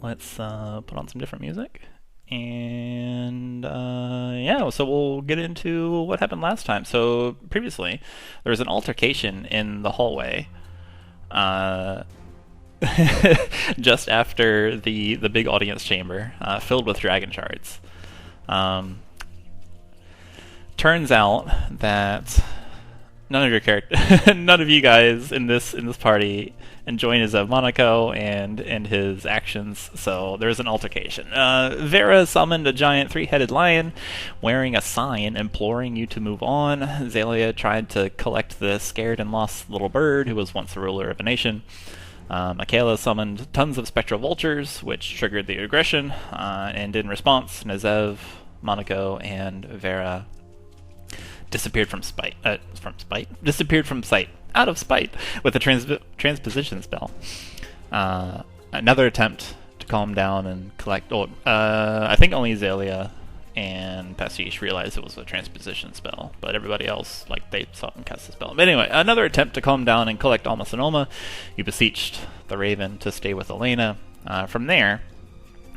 let's put on some different music. And yeah, so we'll get into what happened last time. So previously, there was an altercation in the hallway, uh, just after the big audience chamber filled with dragon shards. Um, Turns out that none of you guys in this party enjoying his Monaco and his actions, so there's an altercation. Vera summoned a giant three-headed lion wearing a sign imploring you to move on. Xalia tried to collect the scared and lost little bird who was once the ruler of a nation. Makayla summoned tons of spectral vultures, which triggered the aggression, and in response, Nazev, Monaco, and Vera disappeared from spite. Disappeared from sight. Out of spite with a transposition spell. Another attempt to calm down and collect. I think only Xalia and Pastiche realized it was a transposition spell, but everybody else, they saw him cast the spell. But anyway, another attempt to calm down and collect Alma Sonoma. You beseeched the Raven to stay with Elena. From there,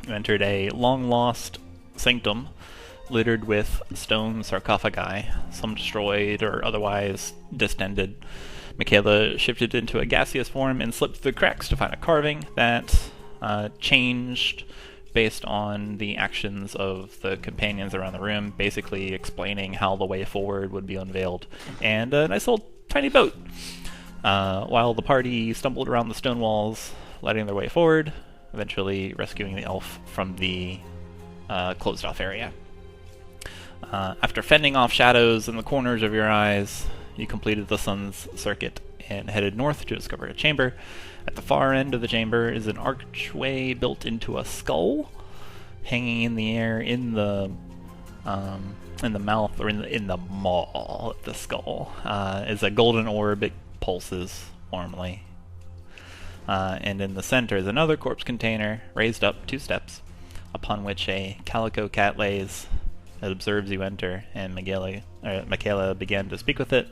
you entered a long-lost sanctum littered with stone sarcophagi, some destroyed or otherwise distended. Makayla shifted into a gaseous form and slipped through the cracks to find a carving that changed based on the actions of the companions around the room, basically explaining how the way forward would be unveiled. And a nice little tiny boat. While the party stumbled around the stone walls, letting their way forward, eventually rescuing the elf from the closed-off area. After fending off shadows in the corners of your eyes, you completed the sun's circuit and headed north to discover a chamber. At the far end of the chamber is an archway built into a skull, hanging in the air in the mouth, or in the maw of the skull. Is a golden orb. It pulses warmly. And in the center is another corpse container raised up 2 steps, upon which a calico cat lays. It observes you enter, and Makayla began to speak with it,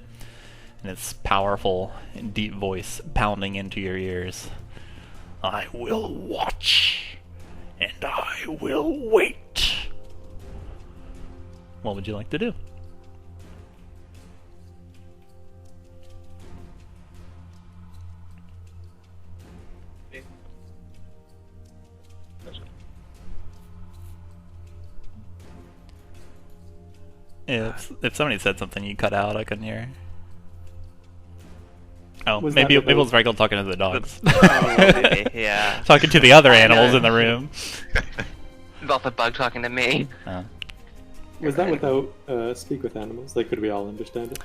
and its powerful and deep voice pounding into your ears. I will watch, and I will wait. What would you like to do? If somebody said something you cut out, I couldn't hear. Oh, maybe it was Raikel talking to the dogs. Yeah. Talking to the other animals in the room. About the bug talking to me. Was that without speak with animals? Could we all understand it?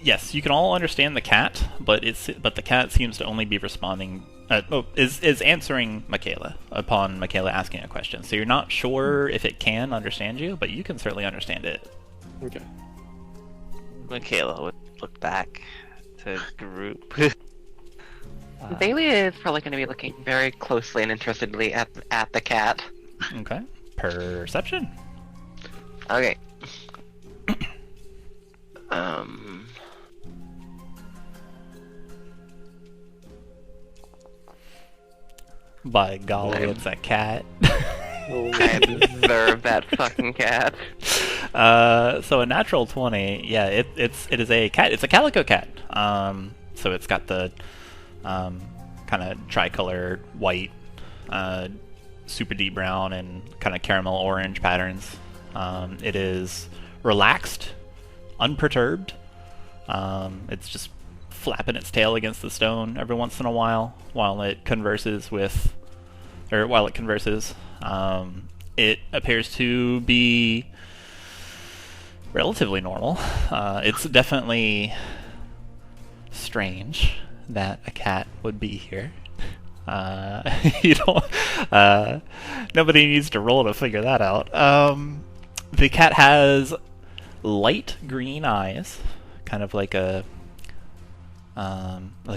Yes, you can all understand the cat, but the cat seems to only be responding. Is answering Makayla upon Makayla asking a question. So you're not sure if it can understand you, but you can certainly understand it. Okay. Makayla would look back to group. Bailey is probably going to be looking very closely and interestedly at the cat. Okay. Perception. Okay. By golly, it's a cat. I observe that fucking cat. So a natural 20, yeah, it is a cat. It's a calico cat. So it's got the kind of tricolor white, super deep brown, and kind of caramel orange patterns. It is relaxed, unperturbed. It's just flapping its tail against the stone every once in a while it converses. It appears to be relatively normal. It's definitely strange that a cat would be here. Nobody needs to roll to figure that out. The cat has light green eyes, kind of like a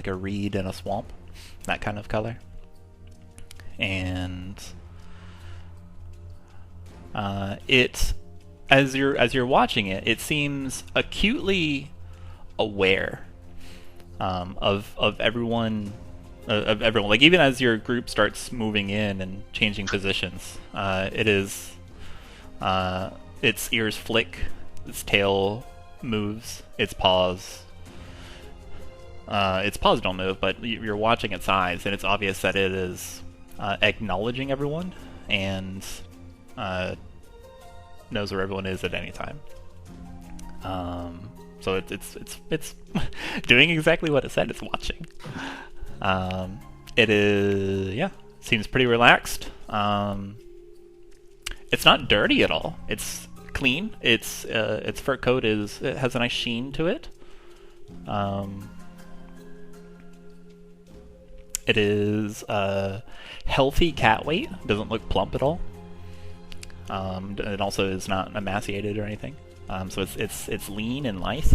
reed in a swamp, that kind of color. And as you're watching it, it seems acutely aware of everyone of everyone. Like even as your group starts moving in and changing positions, its ears flick, its tail moves, its paws don't move, but you're watching its eyes, and it's obvious that it is acknowledging everyone and knows where everyone is at any time. So it's doing exactly what it said. It's watching. It is seems pretty relaxed. It's not dirty at all. It's clean. Its fur coat it has a nice sheen to it. It is a healthy cat weight. Doesn't look plump at all. It also is not emaciated or anything. So it's lean and lithe.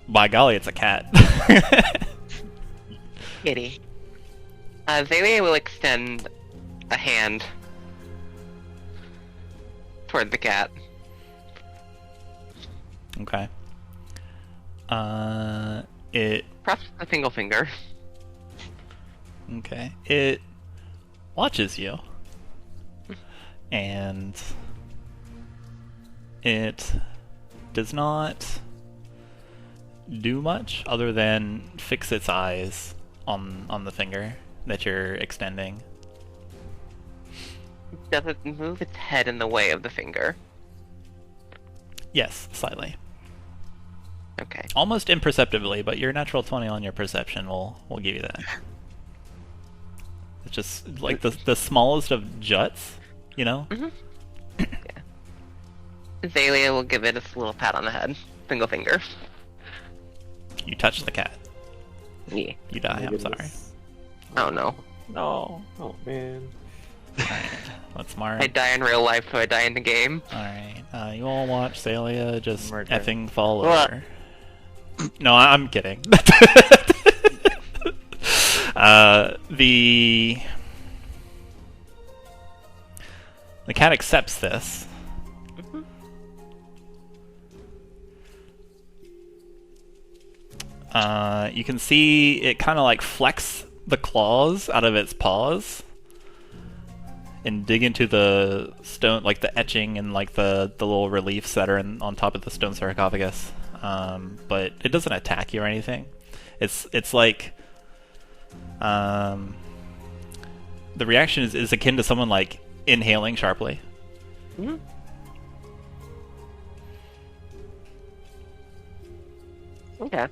By golly, it's a cat. Kitty. Xalia will extend a hand toward the cat. Okay. It Press a single finger. Okay. It watches you. And it does not do much other than fix its eyes on the finger that you're extending. Does it move its head in the way of the finger? Yes, slightly. Okay. Almost imperceptibly, but your natural 20 on your perception will give you that. It's just like the smallest of juts, you know? Mm-hmm. Yeah. Xalia will give it a little pat on the head. Single finger. You touch the cat. Yeah. You die, I'm sorry. Goodness. Oh no. No. Oh man. Alright, what's smart? I die in real life, so I die in the game. Alright, you all watch Xalia just Murder. effing fall What? over. No, I'm kidding. The cat accepts this. You can see it kind of like flex the claws out of its paws and dig into the stone, like the etching and like the little reliefs that are on top of the stone sarcophagus. But it doesn't attack you or anything. It's like the reaction is akin to someone like inhaling sharply. Mm-hmm. Okay.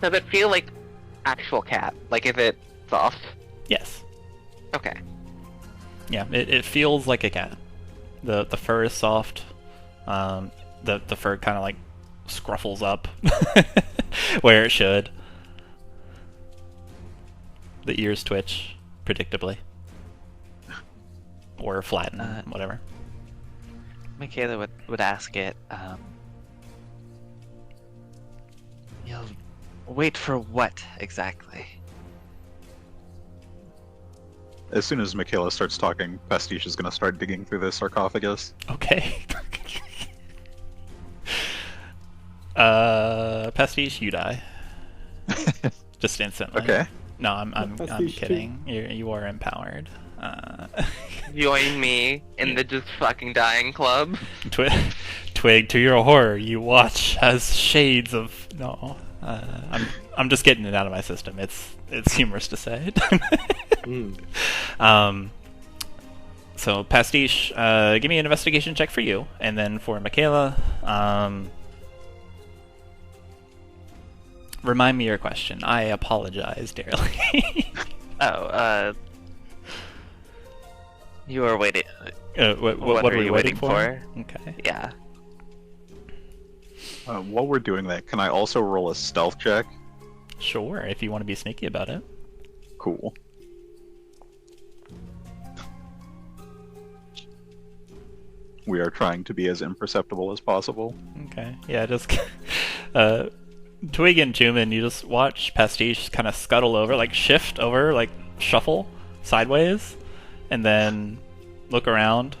Does it feel like actual cat? Like, is it soft? Yes. Okay. Yeah, it feels like a cat. The fur is soft. The fur kind of like scruffles up where it should. The ears twitch predictably, or flatten, whatever. Makayla would ask it, you'll wait for what exactly? As soon as Makayla starts talking, Pastiche is going to start digging through the sarcophagus. Okay. Pastiche, you die. Just instantly. Okay. No, I'm Pastiche kidding. You are empowered. Join me in the just fucking dying club. Twig, to your horror, you watch as shades of I'm just getting it out of my system. It's humorous to say. So Pastiche, give me an investigation check for you, and then for Makayla, remind me your question. I apologize dearly. You are waiting. What are we waiting for? Okay. Yeah. While we're doing that, can I also roll a stealth check? Sure, if you want to be sneaky about it. Cool. We are trying to be as imperceptible as possible. Okay. Yeah, just Twig and Chuman, you just watch Pastiche kind of scuttle over, like shift over, like shuffle sideways, and then look around,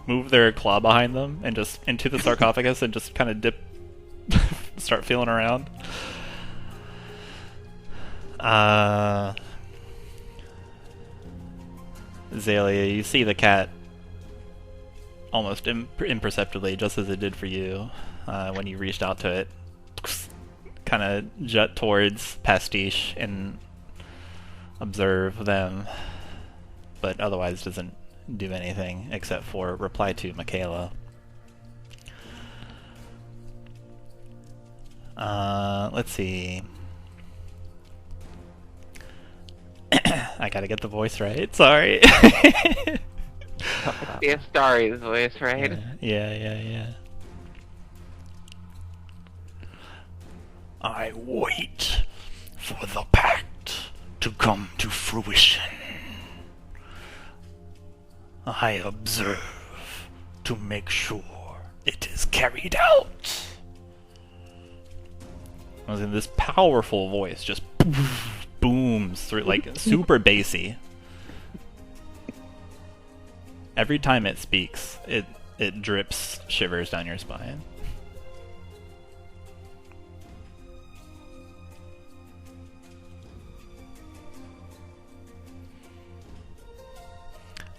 move their claw behind them, and just into the sarcophagus and just kind of dip start feeling around. Xalia, you see the cat almost imperceptibly, just as it did for you when you reached out to it, kind of jut towards Pastiche and observe them, but otherwise doesn't do anything except for reply to Makayla. Let's see. I gotta get the voice right. Sorry. Yeah, Starry's voice, right? Yeah. I wait for the pact to come to fruition. I observe to make sure it is carried out. This powerful voice just booms through, like, super bassy. Every time it speaks, it drips shivers down your spine.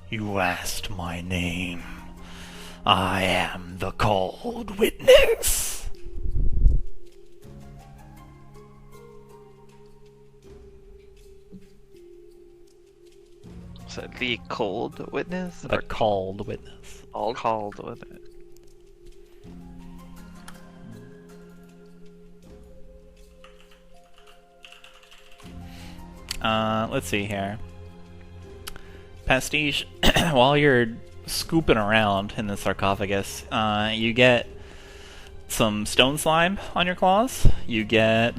You asked my name. I am the called witness. So the cold witness? The called witness. All called witness. Let's see here. Pastiche, while you're scooping around in the sarcophagus, you get some stone slime on your claws. You get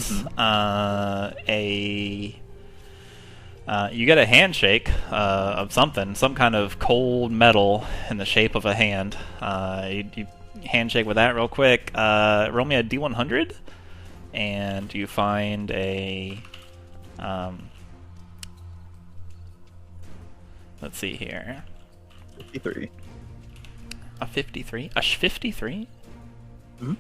you get a handshake of something, some kind of cold metal in the shape of a hand. You handshake with that real quick. Roll me a D100, and you find a... let's see here. 53. A 53? A 53? Mm-hmm.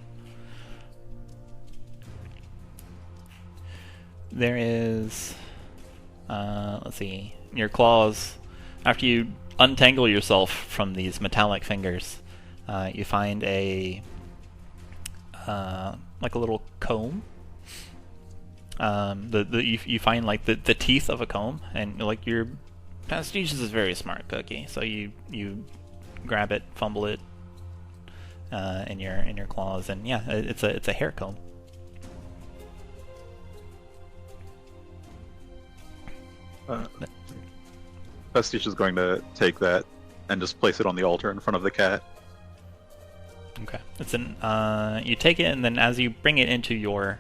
There is... let's see. Your claws, after you untangle yourself from these metallic fingers, you find a... like a little comb. You find like the teeth of a comb, and like your Pastiche is a very smart cookie, so you grab it, fumble it in your claws, and yeah, it's a hair comb. Pastiche is going to take that and just place it on the altar in front of the cat. Okay, it's you take it, and then as you bring it into your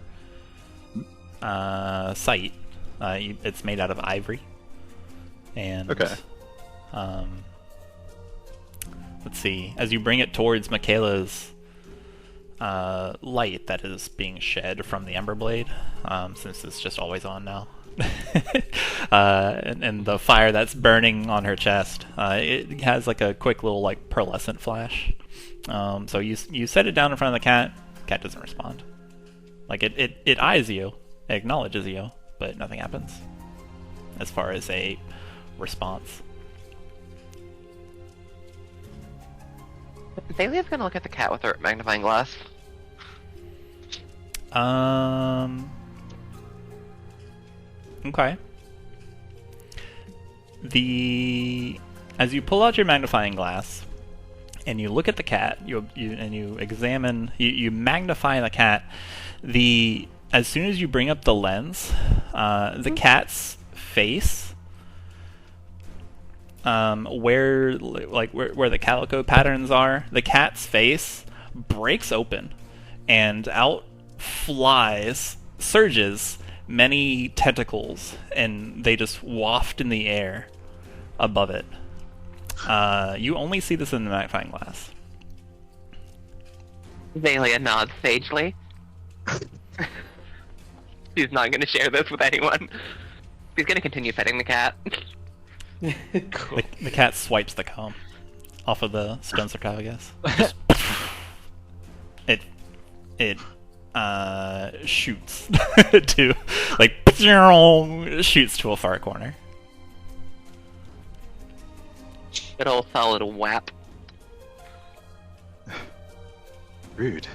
sight, it's made out of ivory. And okay. Let's see. As you bring it towards Makayla's light that is being shed from the Ember Blade, since it's just always on now, and the fire that's burning on her chest, it has like a quick little like pearlescent flash. So you set it down in front of the cat. Cat doesn't respond. Like it eyes you, it acknowledges you, but nothing happens as far as a response. Xalia's gonna look at the cat with her magnifying glass. Okay. As you pull out your magnifying glass and you look at the cat, you magnify the cat. As soon as you bring up the lens, the cat's face, where the calico patterns are, the cat's face breaks open, and out surges many tentacles, and they just waft in the air above it. You only see this in the magnifying glass. Xalia nods sagely. She's not going to share this with anyone. She's going to continue petting the cat. Cool. The cat swipes the comb off of the stone sarcophagus. It shoots to like shoots to a far corner. Good old solid whap. Rude.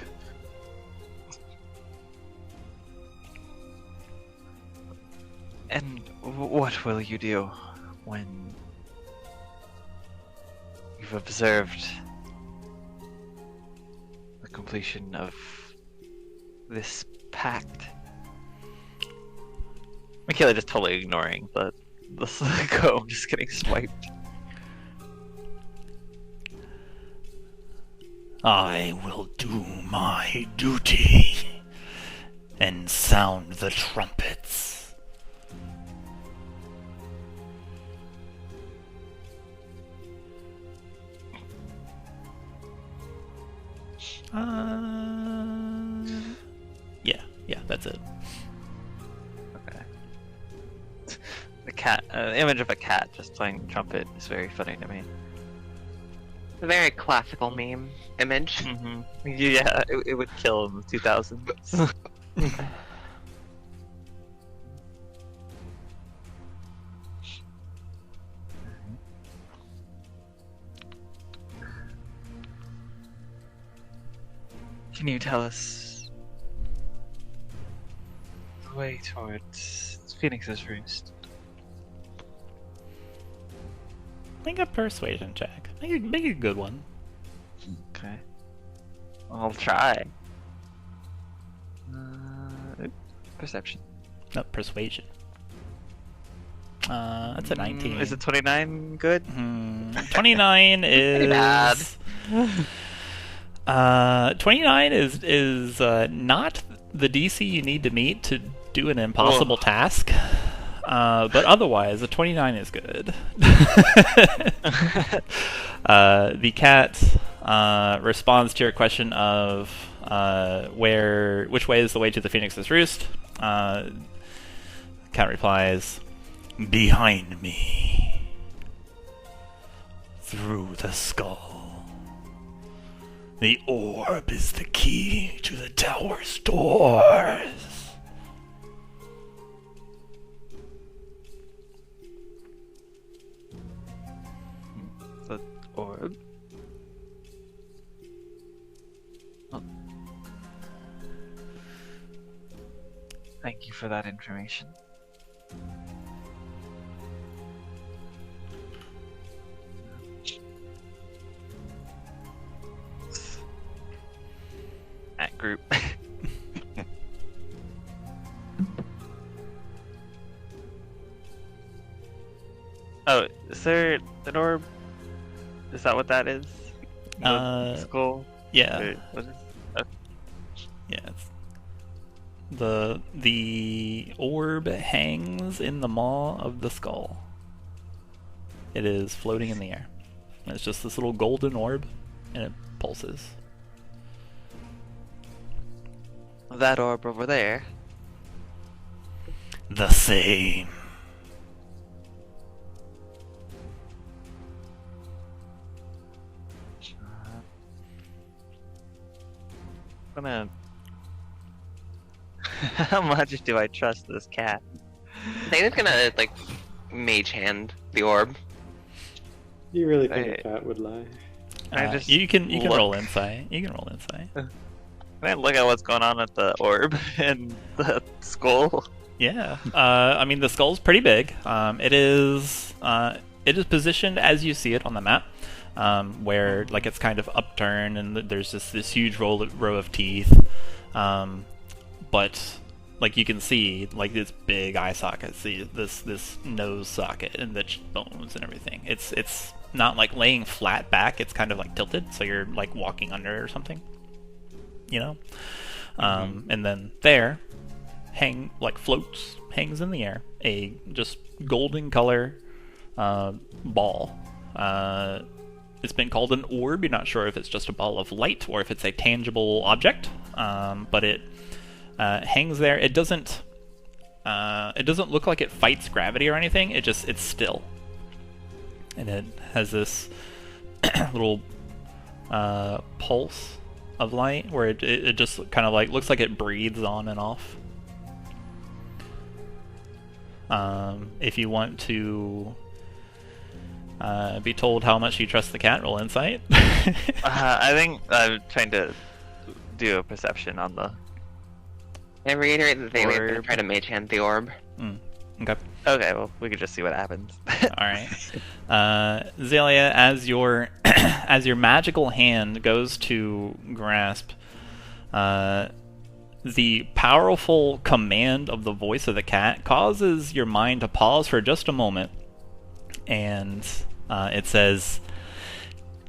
And what will you do when you've observed the completion of this pact? Makayla just totally ignoring the comb just getting swiped. I will do my duty and sound the trumpets. Yeah, that's it. Okay. The cat, image of a cat just playing the trumpet is very funny to me. A very classical meme image. Mm-hmm. Yeah, it would kill in the 2000s. Can you tell us the way towards Phoenix's Roost? Make a persuasion check. Make a good one. Okay. I'll try. Perception. No, persuasion. That's a 19. Is it 29 good? 29 is... bad. 29 is not the DC you need to meet to do an impossible task. But otherwise, a 29 is good. The cat responds to your question of which way is the way to the Phoenix's Roost. Cat replies, "Behind me, through the skull. The orb is the key to the tower's doors." The orb? Oh. Thank you for that information. That group. Oh, is there an orb? Is that what that is? The skull? Yeah. Or what is? Okay. Yeah, the orb hangs in the maw of the skull. It is floating in the air. And it's just this little golden orb, and it pulses. That orb over there. The same. Gonna. How much do I trust this cat? David's gonna like mage hand the orb. You really think Right. a cat would lie? I just You can look. roll insight. You can roll insight. Can I look at what's going on with the orb and the skull? Yeah. I mean, the skull's pretty big. It is positioned as you see it on the map, where like it's kind of upturned and there's this huge row of teeth. But like you can see like this big eye socket, see this nose socket and the bones and everything. It's not like laying flat back. It's kind of like tilted, so you're like walking under it or something. You know. And then there, hangs in the air a just golden color ball. It's been called an orb. You're not sure if it's just a ball of light or if it's a tangible object, but it hangs there. It doesn't look like it fights gravity or anything. It's still, and it has this little pulse of light, where it just kind of like looks like it breathes on and off. If you want to be told how much you trust the cat, roll insight. I think I'm trying to do a perception on the... And reiterate that they Orb. would try to mage hand the orb. Okay. Okay, well, we could just see what happens. Alright. Xalia, as your as your magical hand goes to grasp the powerful command of the voice of the cat causes your mind to pause for just a moment, and it says,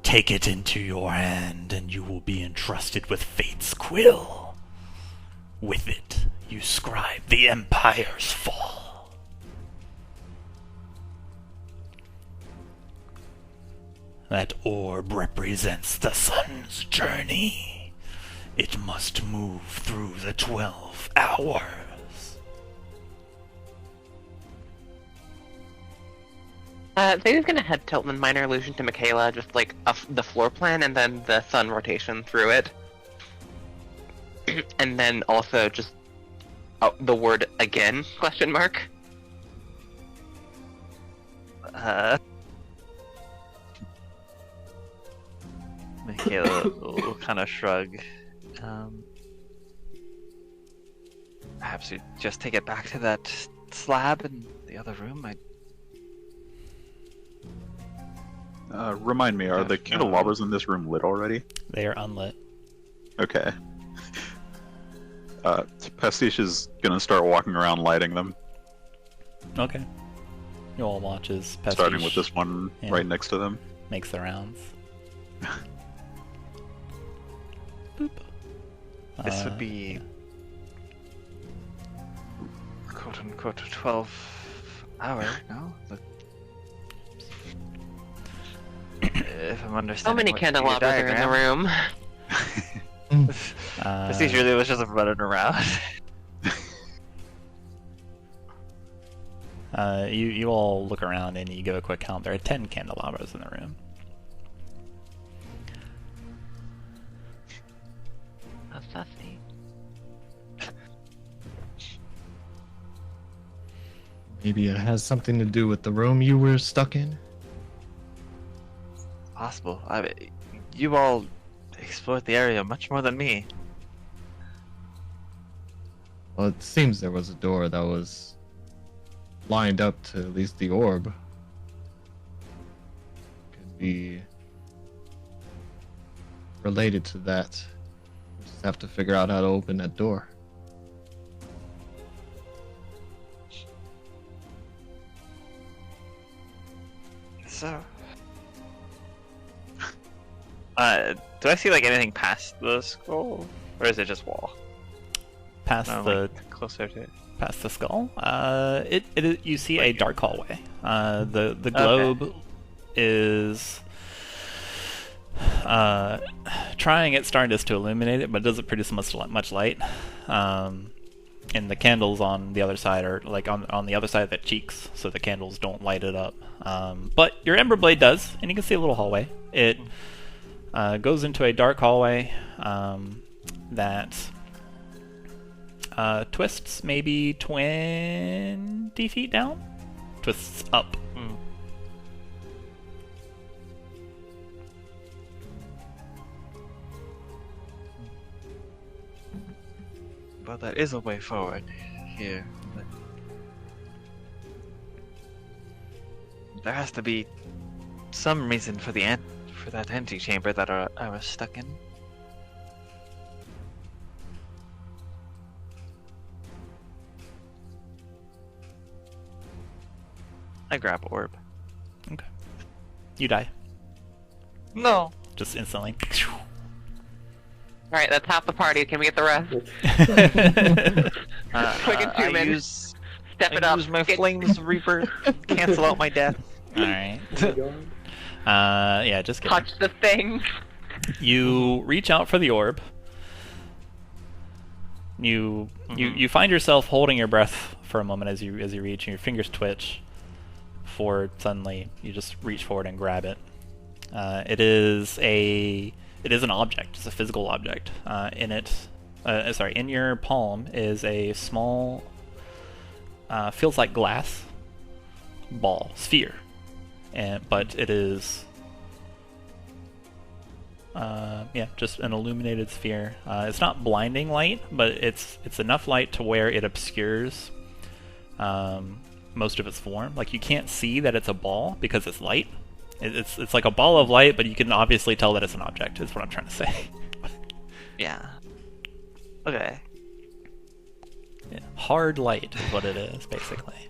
"Take it into your hand, and you will be entrusted with fate's quill. With it, you scribe the Empire's fall." That orb represents the sun's journey. It must move through the 12 hours. They're gonna head tilt and minor illusion to Makayla, just like the floor plan, and then the sun rotation through it, and then also just the word again ? Makayla will kind of shrug. Perhaps we just take it back to that slab in the other room. Remind me, are the candelabras in this room lit already? They are unlit. Okay. Pastiche is gonna start walking around lighting them, Okay. You all watch as Pastiche starting with this one Yeah. right next to them. makes the rounds. Boop. This would be quote unquote 12 hour, no? If I'm understanding. How many what your candelabras are in the diagram- room? Pastiche really was just running around. You all look around and you give a quick count. There are 10 candelabras in the room. How fussy. Maybe it has something to do with the room you were stuck in? Possible. You all explored the area much more than me. Well, it seems there was a door that was lined up to at least the orb. Could be related to that. We just have to figure out how to open that door. So, do I see like anything past the scroll, or is it just wall? Past No, the like, closer to it. past the skull, you see a dark hallway. The globe is trying its darndest to illuminate it, but it doesn't produce much light. And the candles on the other side are like on the other side of the cheeks, so the candles don't light it up. But your Ember Blade does, and you can see a little hallway. It goes into a dark hallway that twists maybe 20 feet down. Twists up. But there is a way forward here. But there has to be some reason for for that antechamber that I was stuck in. I grab orb. Okay. You die. No. Just instantly. Alright, that's half the party. Can we get the rest? Twig and I Chuman. use Step it up. use my Get- Flames Reaper, cancel out my death. Alright. Oh my god. Yeah, just kidding. Touch the thing. You reach out for the orb. You find yourself holding your breath for a moment as you reach, and your fingers twitch. Before suddenly you just reach forward and grab it. It is a it is an object. It's a physical object. In your palm is a small, feels like glass ball, sphere, but it is, just an illuminated sphere. It's not blinding light, but it's enough light to where it obscures most of its form. Like, you can't see that it's a ball because it's light. It's like a ball of light, but you can obviously tell that it's an object, is what I'm trying to say. Yeah. Okay. Yeah. Hard light is what it is, basically.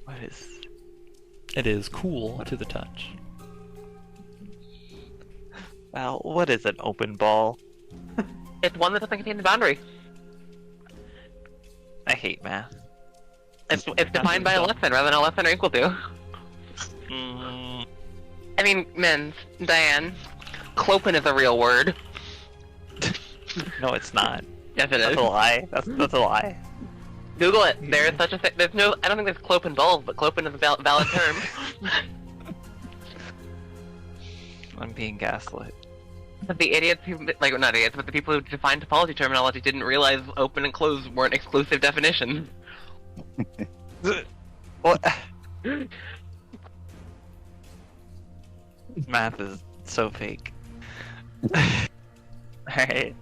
What is... It is cool to the touch. Well, what is an open ball? It's one that doesn't contain the boundary. I hate math. It's defined by a lesson rather than a lesson or equal to. Mm, I mean, Diane, clopen is a real word. no, it's not. Yes, it That's is. a lie. That's a lie. Google it. There is such a thing. There's no. I don't think there's clopen balls, but clopen is a valid term. I'm being gaslit. But the idiots who, like, not idiots, but the people who defined topology terminology didn't realize open and closed weren't exclusive definitions. What? Math is so fake. Alright.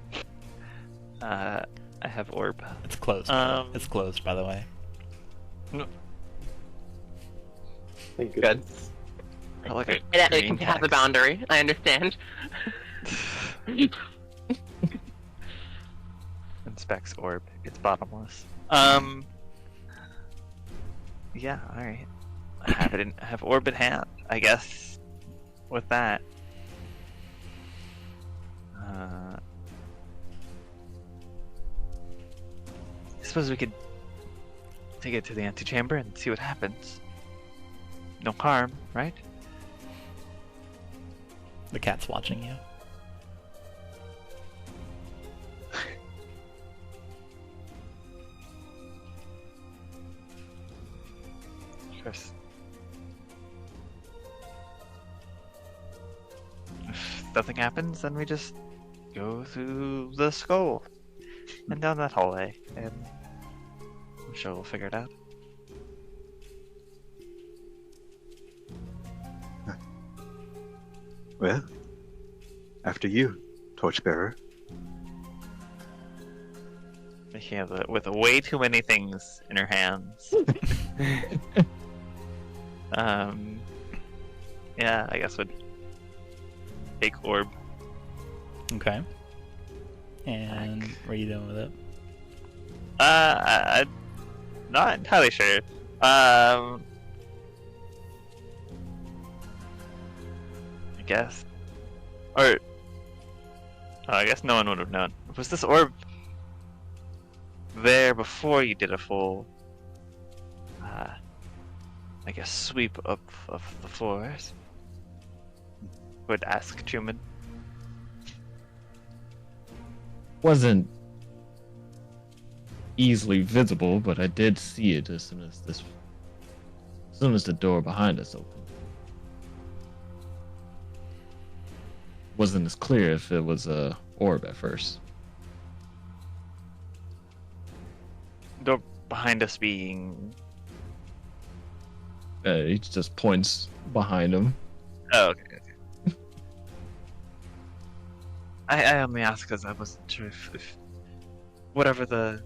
I have orb. It's closed. It's closed, by the way. Thank Good. goodness. I like a It green can have the text. boundary. I understand. Inspects orb. It's bottomless. Yeah, alright. I have orb in hand, I guess. With that. I suppose we could take it to the antechamber and see what happens. No harm, right? The cat's watching you. If nothing happens, then we just go through the skull and down that hallway, and I'm sure we'll figure it out. Well, after you, Torchbearer. Yeah, with way too many things in her hands. Yeah, I guess would take orb. Okay. And what are you doing with it? I'm not entirely sure. I guess. Or, I guess no one would have known. Was this orb there before you did a full, I guess, sweep up of the floors? Would ask Chuman. Wasn't easily visible, but I did see it as soon as the door behind us opened. Wasn't as clear if it was a orb at first. Door behind us being. He just points behind him. Oh, okay. I only asked because I wasn't sure if whatever the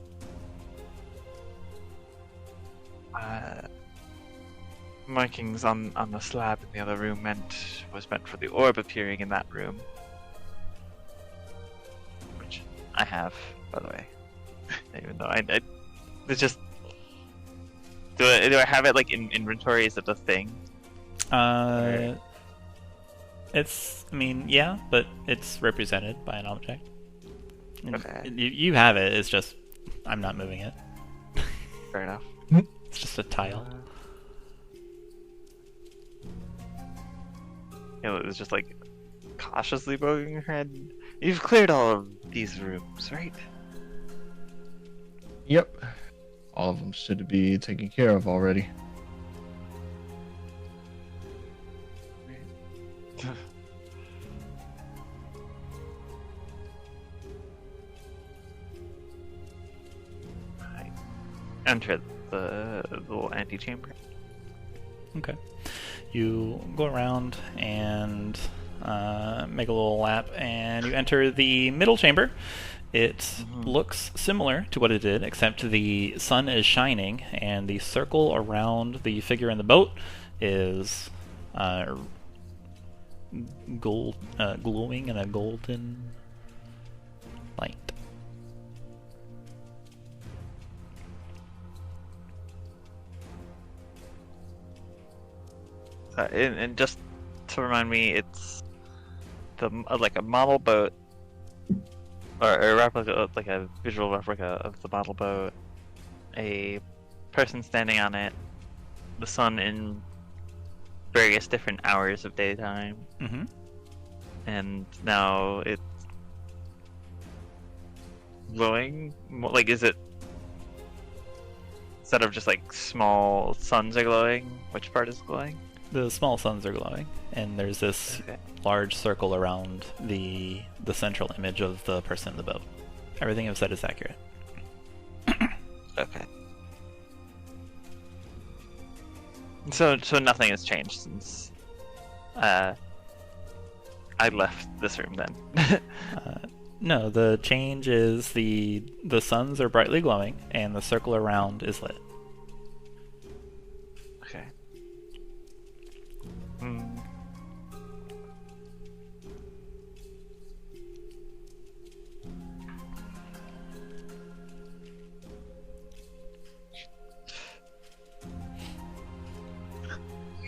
markings on the slab in the other room was meant for the orb appearing in that room, which I have, by the way. Even though it's just do I have it like in inventory? Is it a thing? Yeah, but it's represented by an object. And Okay. You have it, it's just, I'm not moving it. Fair enough. It's just a tile. It was just like cautiously poking your head. You've cleared all of these rooms, right? Yep. All of them should be taken care of already. enter the little antechamber. Okay. You go around and make a little lap, and you enter the middle chamber. It looks similar to what it did, except the sun is shining, and the circle around the figure in the boat is glowing in a golden light. And just to remind me, it's like a model boat, or a replica, like a visual replica of the model boat. A person standing on it, the sun in various different hours of daytime, and now it's glowing. Like, is it instead of just like small suns are glowing? Which part is glowing? The small suns are glowing, and there's this large circle around the central image of the person in the boat. Everything I've said is accurate. Okay. So nothing has changed since I left this room then. No, the change is the suns are brightly glowing, and the circle around is lit. Okay.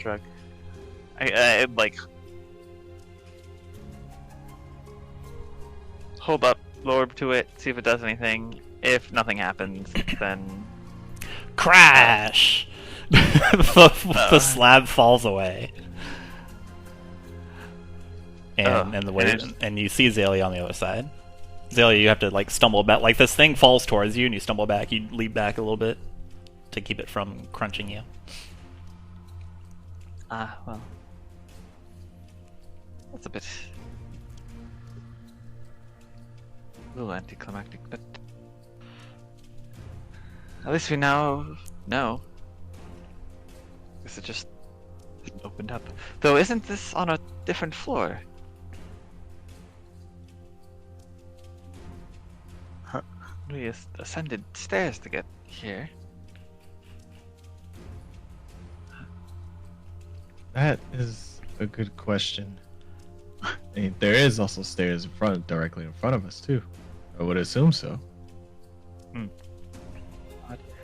Shrug. I like hold up the orb to it, see if it does anything. If nothing happens, then Crash! The slab falls away. And you see Xalia on the other side. Xalia, you have to like stumble back. Like this thing falls towards you, and you stumble back. You leap back a little bit to keep it from crunching you. Well, that's a little anticlimactic, but at least we now know. Guess it just opened up. Though, isn't this on a different floor? We ascended stairs to get here. That is a good question. I mean, there is also stairs directly in front of us too. I would assume so.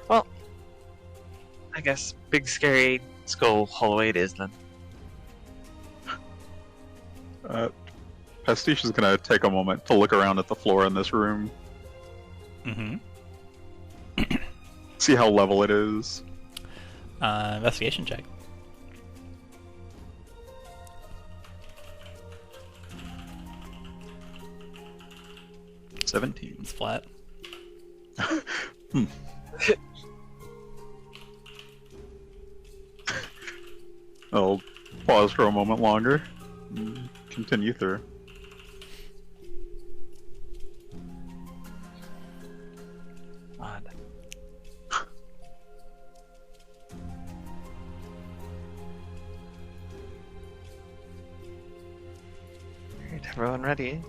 Well, I guess big scary skull hallway it is then. Pastiche is gonna take a moment to look around at the floor in this room. See how level it is. Investigation check. 17. It's flat. I'll pause for a moment longer and continue through. Odd. Alright, everyone ready?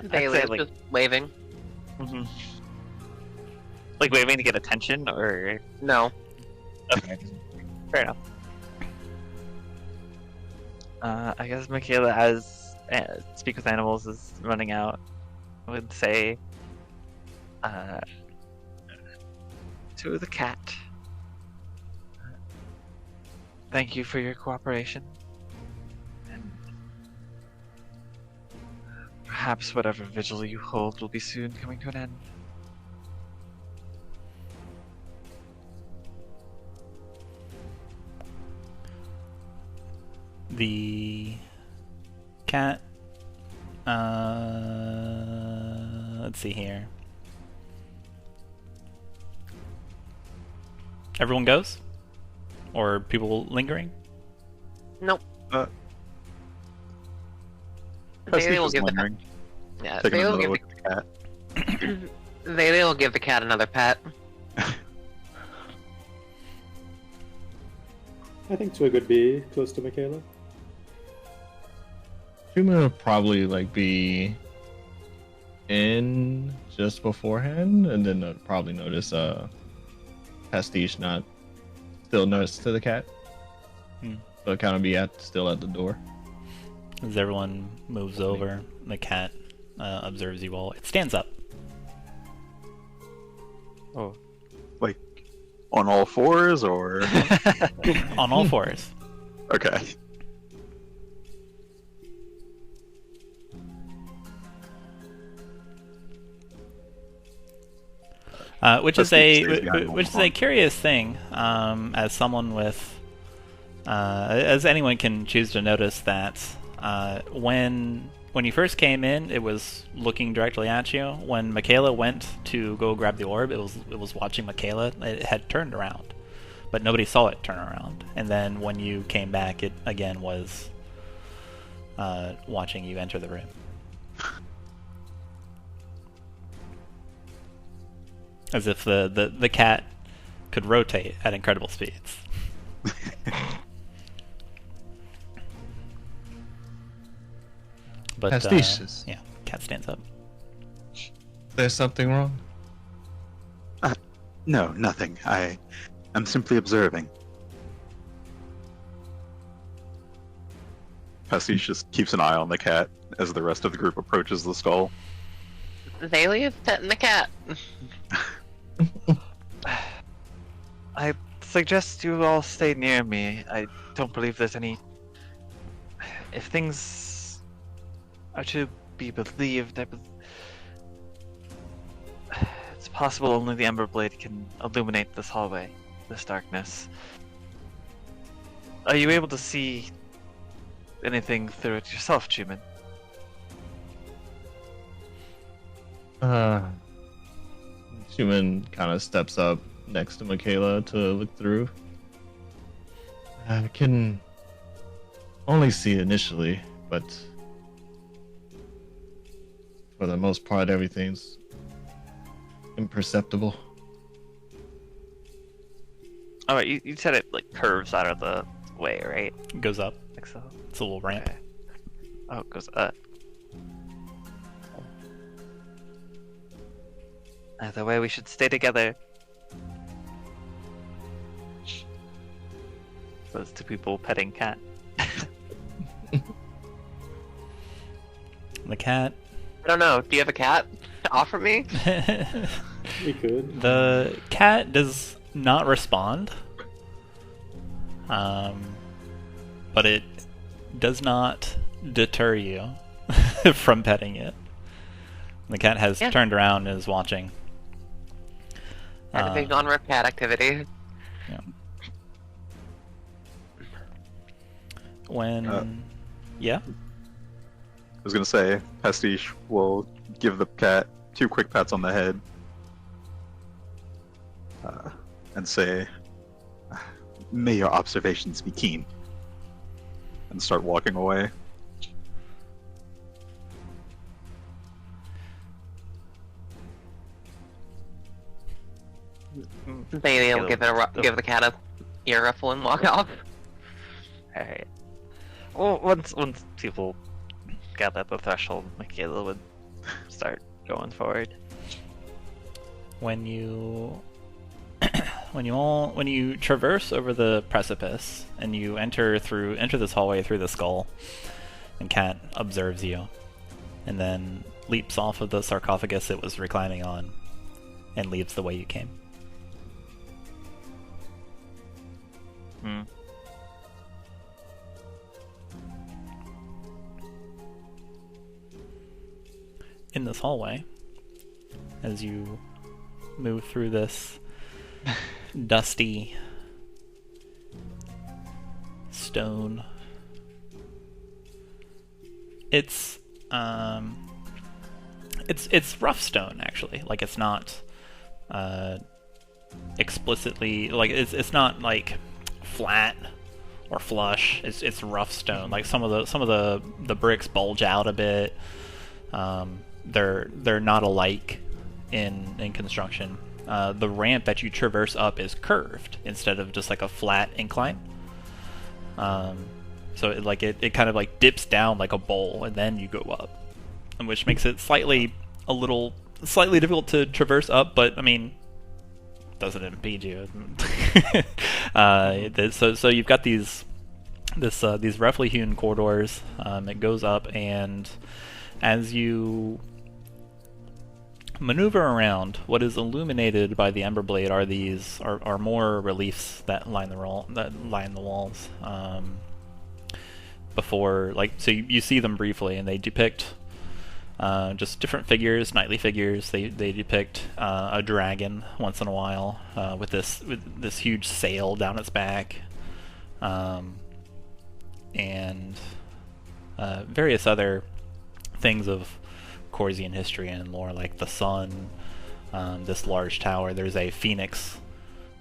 Bailey is like, just waving. Like waving to get attention, or No. okay, fair enough. I guess Makayla, as Speak with Animals is running out, would say to the cat, thank you for your cooperation. And perhaps whatever vigil you hold will be soon coming to an end. The cat. Let's see here. Everyone goes? Or people lingering? Nope. Pastiche will is give the lingering. Yeah, Taking Bailey will another give look at the cat. They'll give the cat another pet. I think Twig would be close to Makayla. Chuman would probably like be in just beforehand, and then probably notice Pastiche not still next to the cat. So kind of be still at the door. As everyone moves over, the cat observes you all. It stands up. Oh. Like, on all fours, or? On all fours. Okay. Which is a curious thing, as someone with, as anyone can choose to notice that when you first came in, it was looking directly at you. When Makayla went to go grab the orb, it was watching Makayla. It had turned around, but nobody saw it turn around. And then when you came back, it again was watching you enter the room. As if the cat could rotate at incredible speeds. But Pastiches. yeah, cat stands up. There's something wrong? No, nothing. I'm simply observing. Pastiche just keeps an eye on the cat as the rest of the group approaches the skull. Xalia is petting the cat. I suggest you all stay near me. I don't believe there's any... If things are to be believed, it's possible only the Ember Blade can illuminate this hallway, this darkness. Are you able to see anything through it yourself, Chuman? Chuman kind of steps up next to Makayla to look through. I can only see initially, but for the most part, everything's imperceptible. Alright, you said it like curves out of the way, right? It goes up. Like so. It's a little ramp. Okay. Oh, it goes up. Either way, we should stay together. Those two people petting cat. The cat. I don't know. Do you have a cat to offer me? We could. The cat does not respond. But it does not deter you from petting it. The cat has turned around and is watching. Had a big genre of cat activity. Yeah. When... yeah? I was gonna say, Pastiche will give the cat 2 quick pats on the head. And say, "May your observations be keen." And start walking away. Maybe I'll give the cat a ear ruffle and walk off. Alright. Well, once people got at the threshold, Makayla would start going forward. When you when you traverse over the precipice and you enter this hallway through the skull, and cat observes you and then leaps off of the sarcophagus it was reclining on and leaves the way you came. In this hallway, as you move through this dusty stone, it's rough stone actually. Like it's not explicitly like it's not like flat or flush. It's rough stone. Like some of the bricks bulge out a bit. They're not alike in construction. The ramp that you traverse up is curved instead of just like a flat incline. So it kind of like dips down like a bowl, and then you go up, which makes it slightly difficult to traverse up. But I mean, doesn't impede you. So you've got these roughly hewn corridors. It goes up, and as you maneuver around, what is illuminated by the Ember Blade are more reliefs that line the walls. So you see them briefly, and they depict just different figures, knightly figures. They depict a dragon once in a while with this huge sail down its back, and various other things of Khorzian history and lore, like the sun, this large tower. There's a phoenix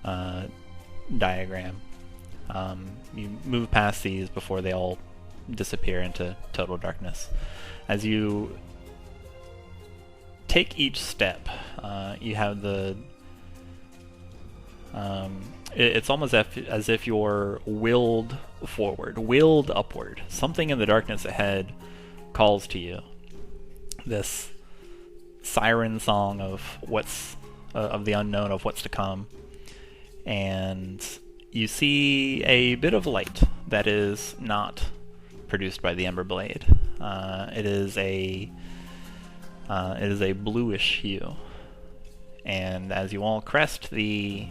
diagram. You move past these before they all disappear into total darkness. As you take each step, you have it's almost as if you're willed forward, willed upward. Something in the darkness ahead calls to you. This siren song of of the unknown, of what's to come. And you see a bit of light that is not produced by the Ember Blade. It is a bluish hue, and as you all crest this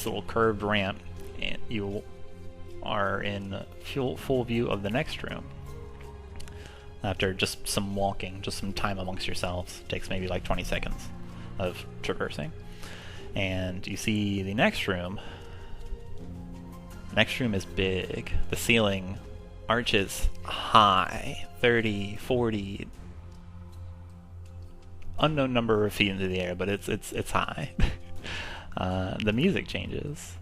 little curved ramp, and you are in full view of the next room. After just some walking, just some time amongst yourselves, takes maybe like 20 seconds of traversing, and you see the next room. The next room is big. The ceiling arches high, 30, 40, unknown number of feet into the air, but it's high. The music changes.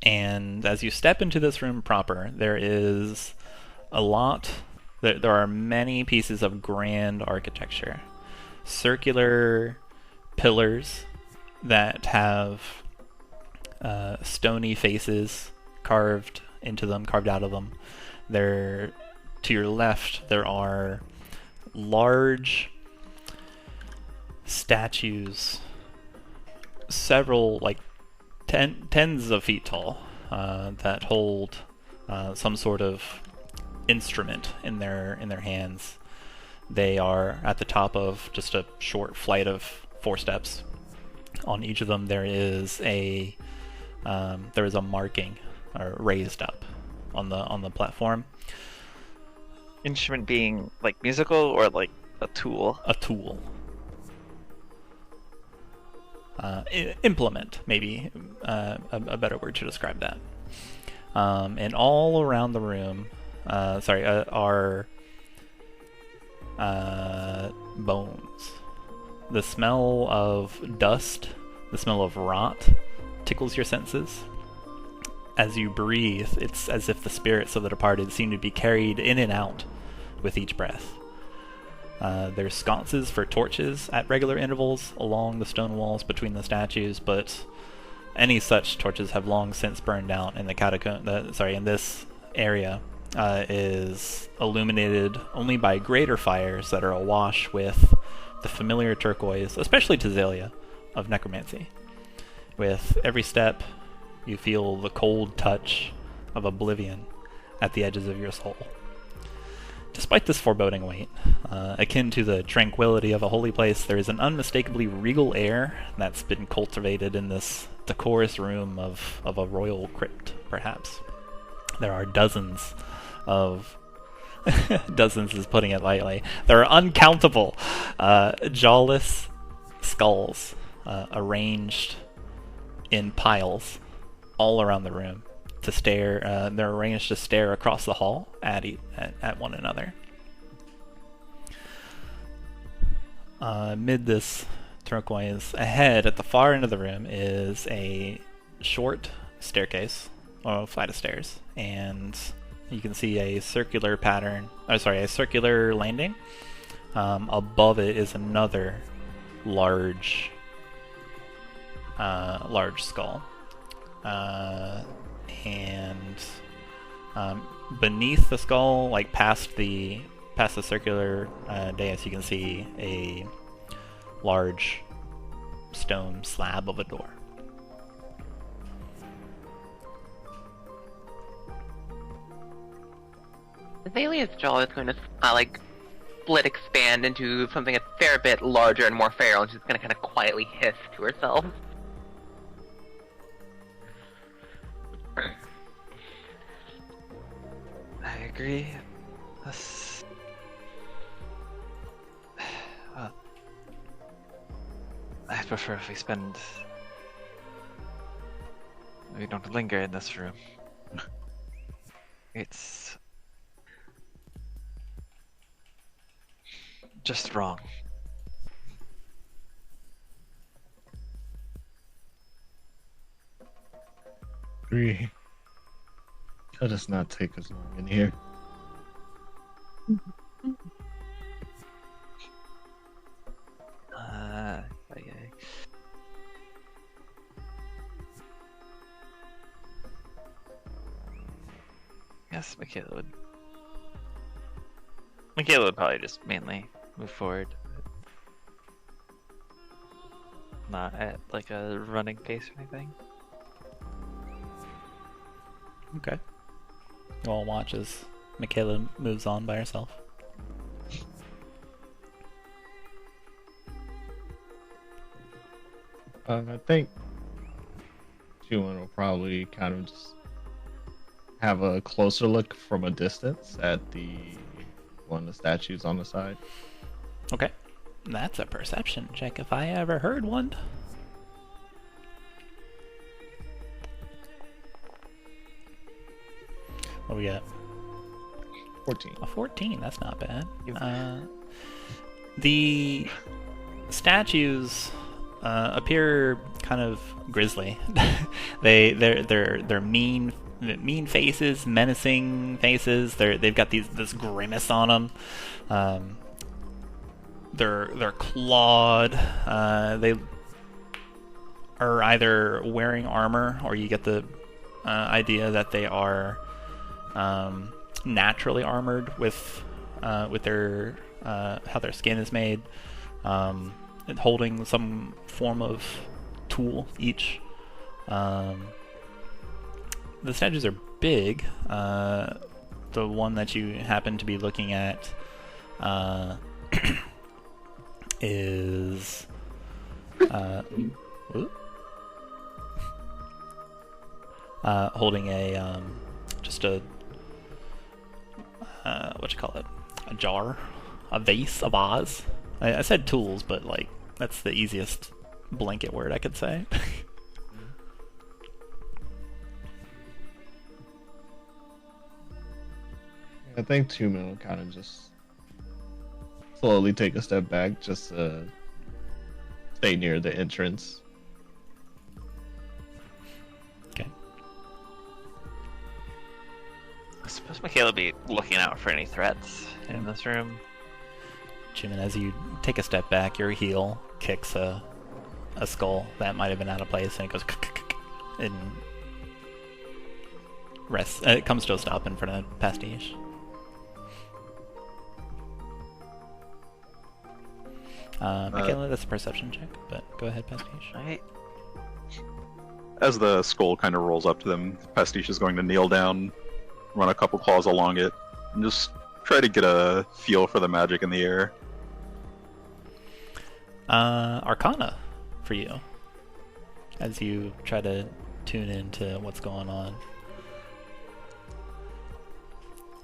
And as you step into this room proper, there is there are many pieces of grand architecture. Circular pillars that have stony faces carved out of them. To your left, there are large statues, several, like tens of feet tall, that hold some sort of instrument in their hands. They are at the top of just a short flight of 4 steps. On each of them, there is a marking raised up on the platform. Instrument being like musical or like a tool? A tool. Implement, maybe a better word to describe that. And all around the room, are bones. The smell of dust, the smell of rot, tickles your senses. As you breathe, it's as if the spirits of the departed seem to be carried in and out with each breath. There's sconces for torches at regular intervals along the stone walls between the statues, but any such torches have long since burned out, and in this area is illuminated only by greater fires that are awash with the familiar turquoise, especially to Xalia, of necromancy. With every step, you feel the cold touch of oblivion at the edges of your soul. Despite this foreboding weight, akin to the tranquility of a holy place, there is an unmistakably regal air that's been cultivated in this decorous room of a royal crypt, perhaps. There are dozens is putting it lightly. There are uncountable jawless skulls arranged in piles all around the room. They're arranged to stare across the hall at one another. Amid this turquoise, ahead at the far end of the room is a short staircase a flight of stairs, and you can see a circular pattern. Oh, sorry, a circular landing. Above it is another large skull, and beneath the skull, like past the circular dais, you can see a large stone slab of a door. Xalia's jaw is going to split expand into something a fair bit larger and more feral, and she's going to kind of quietly hiss to herself. I agree. That's... I prefer if we don't linger in this room. It's just wrong. Agree. Let us not take us long in here. Okay. Yes, Makayla would probably just mainly move forward, but not at like a running pace or anything. Okay. You all watch as Makayla moves on by herself. I think Chuman will probably kind of just have a closer look from a distance at one of the statues on the side. Okay. That's a perception check if I ever heard one. What we got? 14. A 14, that's not bad. The statues appear kind of grisly. They're mean faces, menacing faces. They've got this grimace on them. They're clawed. They are either wearing armor, or you get the idea that they are naturally armored with their how their skin is made, and holding some form of tool each. The statues are big. The one that you happen to be looking at is holding a just a what you call it? A jar, a vase, a vase. I said tools, but like that's the easiest blanket word I could say. I think Chuman will kind of just slowly take a step back, just stay near the entrance. Okay. I suppose Makayla will be looking out for any threats in this room. Chuman, as you take a step back, your heel kicks a skull that might have been out of place, and it goes and rests. It comes to a stop in front of Pastiche. Makayla, that's a perception check, but go ahead, Pastiche. Right. As the skull kind of rolls up to them, Pastiche is going to kneel down, run a couple claws along it, and just try to get a feel for the magic in the air. Arcana for you, as you try to tune into what's going on.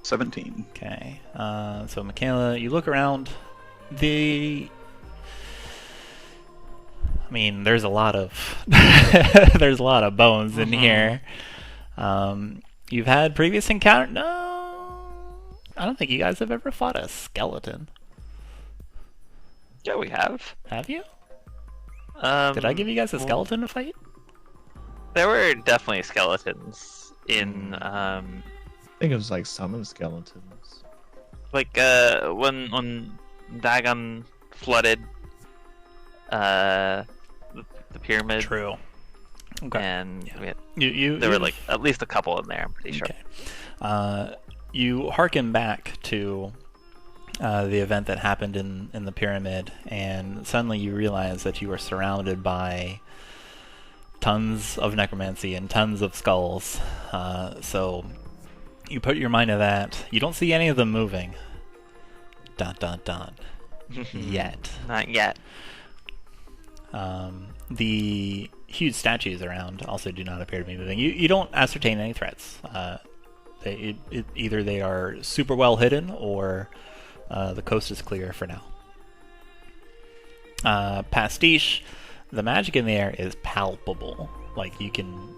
17. Okay, so Makayla, you look around. I mean, there's a lot of there's a lot of bones in here. You've had previous encounter? No, I don't think you guys have ever fought a skeleton. Yeah, we have. Have you? Did I give you guys a skeleton to fight? There were definitely skeletons in I think it was like summon skeletons. like when Dagon flooded the pyramid. True. Okay. And Yeah. we had, you there were like at least a couple in there. I'm pretty sure. Okay. You hearken back to the event that happened in the pyramid, and suddenly you realize that you are surrounded by tons of necromancy and tons of skulls. So you put your mind to that. You don't see any of them moving. Dun dun dun. Yet. Not yet. The huge statues around also do not appear to be moving. You don't ascertain any threats. Either they are super well hidden, or the coast is clear for now. Pastiche, the magic in the air is palpable. Like you can,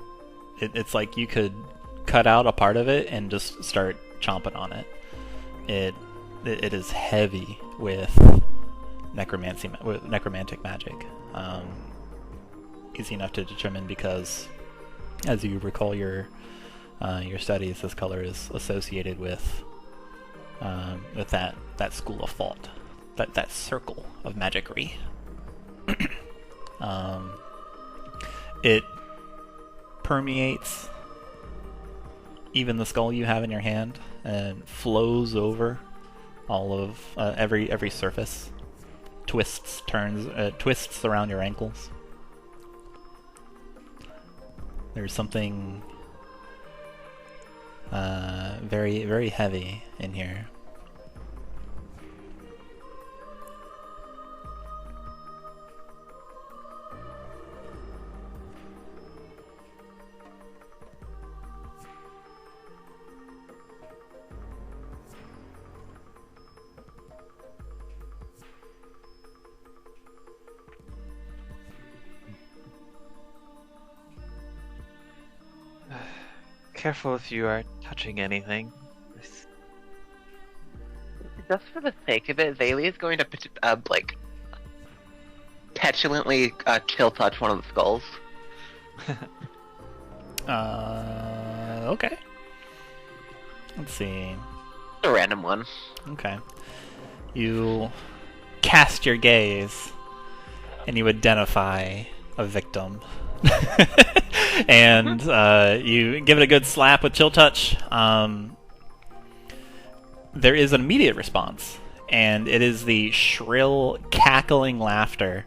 it's like you could cut out a part of it and just start chomping on it. It is heavy with necromantic magic. Easy enough to determine because, as you recall your studies, this color is associated with that school of thought, that circle of magicry. It permeates even the skull you have in your hand and flows over all of every surface, twists around your ankles. There's something very, very heavy in here. Careful if you are touching anything. Just for the sake of it, Xalia is going to like petulantly chill touch one of the skulls. Okay. Let's see. A random one. Okay. You cast your gaze, and you identify a victim. And you give it a good slap with chill touch. There is an immediate response, and it is the shrill, cackling laughter,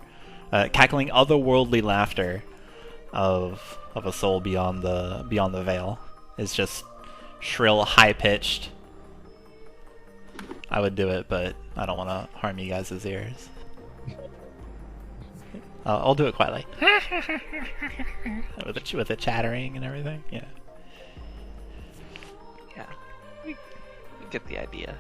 cackling otherworldly laughter of a soul beyond the veil. It's just shrill, high pitched. I would do it, but I don't want to harm you guys' ears. I'll do it quietly. with the chattering and everything. Yeah. Yeah. We get the idea.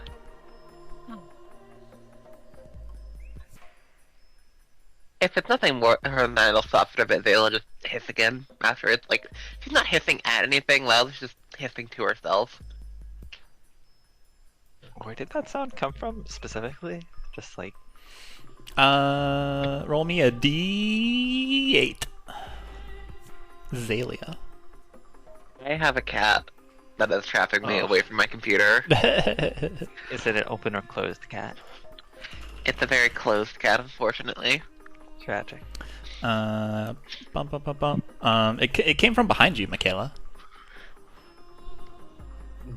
If it's nothing more than that, it'll soften a bit. They'll just hiss again after it's like she's not hissing at anything loud. She's just hissing to herself. Where did that sound come from specifically? Just like. Roll me a D8. Xalia. I have a cat that is trapping me away from my computer. Is it an open or closed cat? It's a very closed cat, unfortunately. Tragic. It came from behind you, Makayla.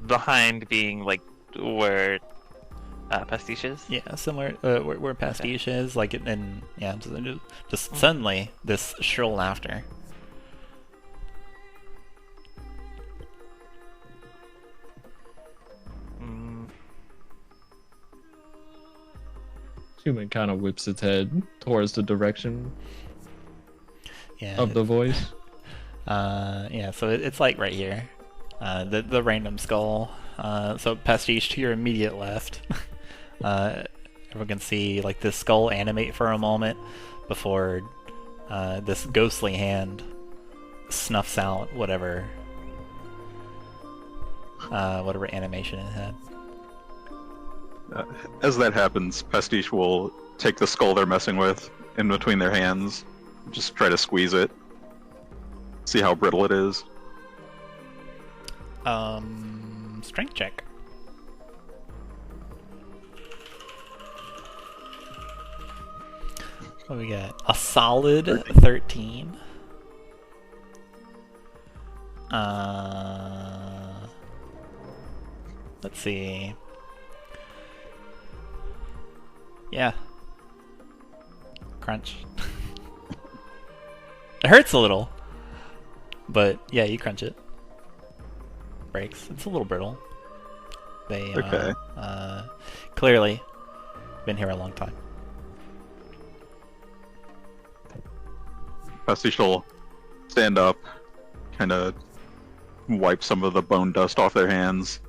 Behind being like where Pastiche is? Yeah, similar where Pastiche is, like and yeah, just suddenly this shrill laughter. Chuman kind of whips its head towards the direction of the voice. Yeah, so it's like right here, the random skull. So Pastiche to your immediate left. Everyone can see like this skull animate for a moment before this ghostly hand snuffs out whatever animation it had. As that happens, Pastiche will take the skull they're messing with in between their hands, just try to squeeze it, see how brittle it is. Strength check. What do we got? A solid 13. Let's see. Yeah. Crunch. It hurts a little. But yeah, you crunch it. Breaks. It's a little brittle. They Okay. Clearly been here a long time. Pastiche will stand up, kind of wipe some of the bone dust off their hands,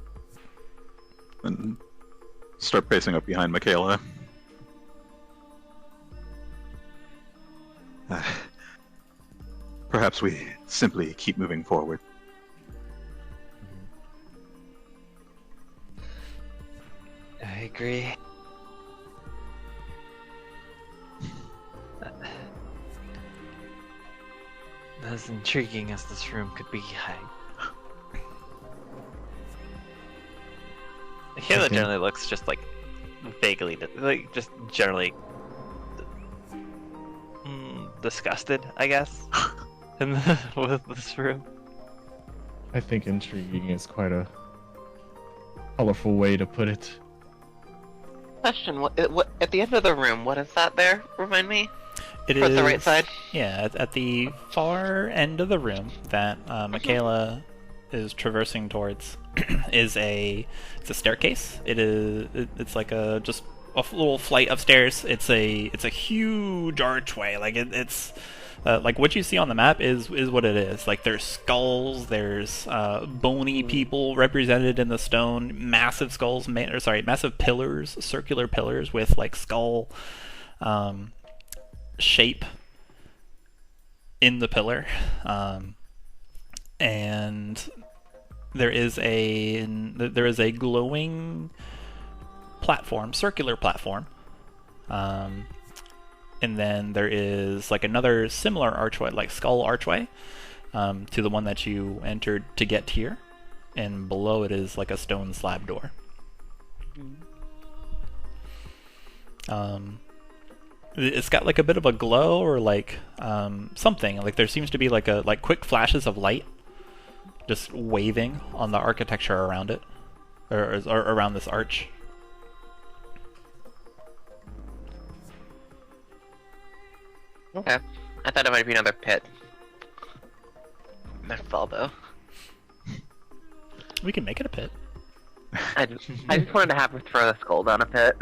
and start pacing up behind Makayla. Perhaps we simply keep moving forward. I agree. As intriguing as this room could be, Makayla generally looks just like vaguely, like just generally disgusted, I guess, with this room. I think intriguing is quite a colorful way to put it. Question: what at the end of the room? What is that there? Remind me. It Towards is the right side? Yeah, at the far end of the room that Makayla is traversing towards it's a staircase. It's like just a little flight of stairs. It's a huge archway. Like it's like what you see on the map is what it is. Like there's skulls, there's bony people represented in the stone, massive skulls, massive pillars, circular pillars with like skull shape in the pillar, and there is a glowing platform, circular platform, and then there is like another similar archway, like skull archway, to the one that you entered to get here, and below it is like a stone slab door. It's got like a bit of a glow or like something. Like there seems to be like quick flashes of light just waving on the architecture around it, or around this arch. Okay. I thought it might be another pit. That fall though. We can make it a pit. I just wanted to have her throw the skull down a pit.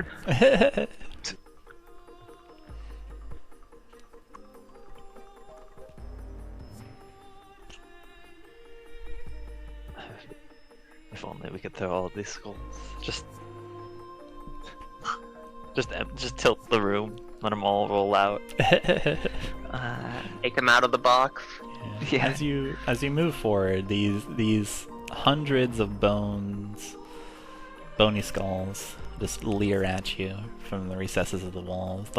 If only we could throw all of these skulls. Just tilt the room, let them all roll out. Take them out of the box. Yeah. As you move forward, these hundreds of bony skulls just leer at you from the recesses of the walls.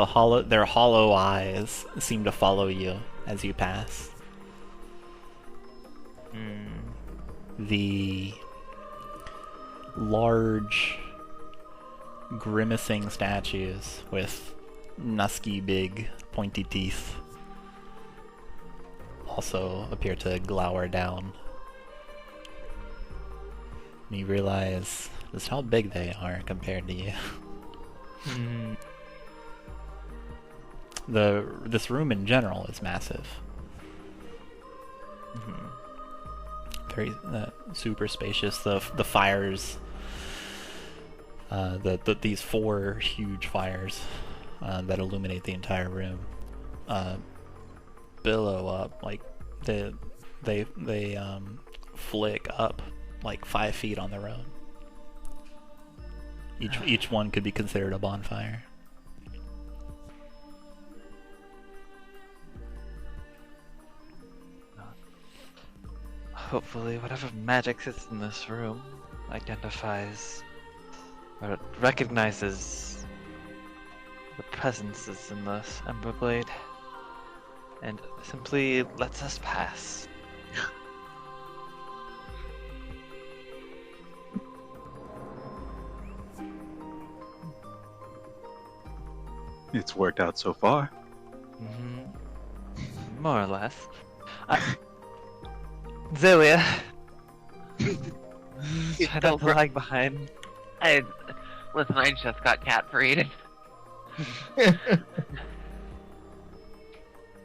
Their hollow eyes seem to follow you as you pass. The large, grimacing statues with nusky big pointy teeth also appear to glower down. And you realize just how big they are compared to you. This room in general is massive. Very super spacious. The fires, these four huge fires that illuminate the entire room, billow up like they flick up like 5 feet on their own. Each one could be considered a bonfire. Hopefully, whatever magic sits in this room identifies or recognizes the presences in this Ember Blade and simply lets us pass. It's worked out so far. More or less. Xalia. I don't lag behind. Listen, I just got cat freed.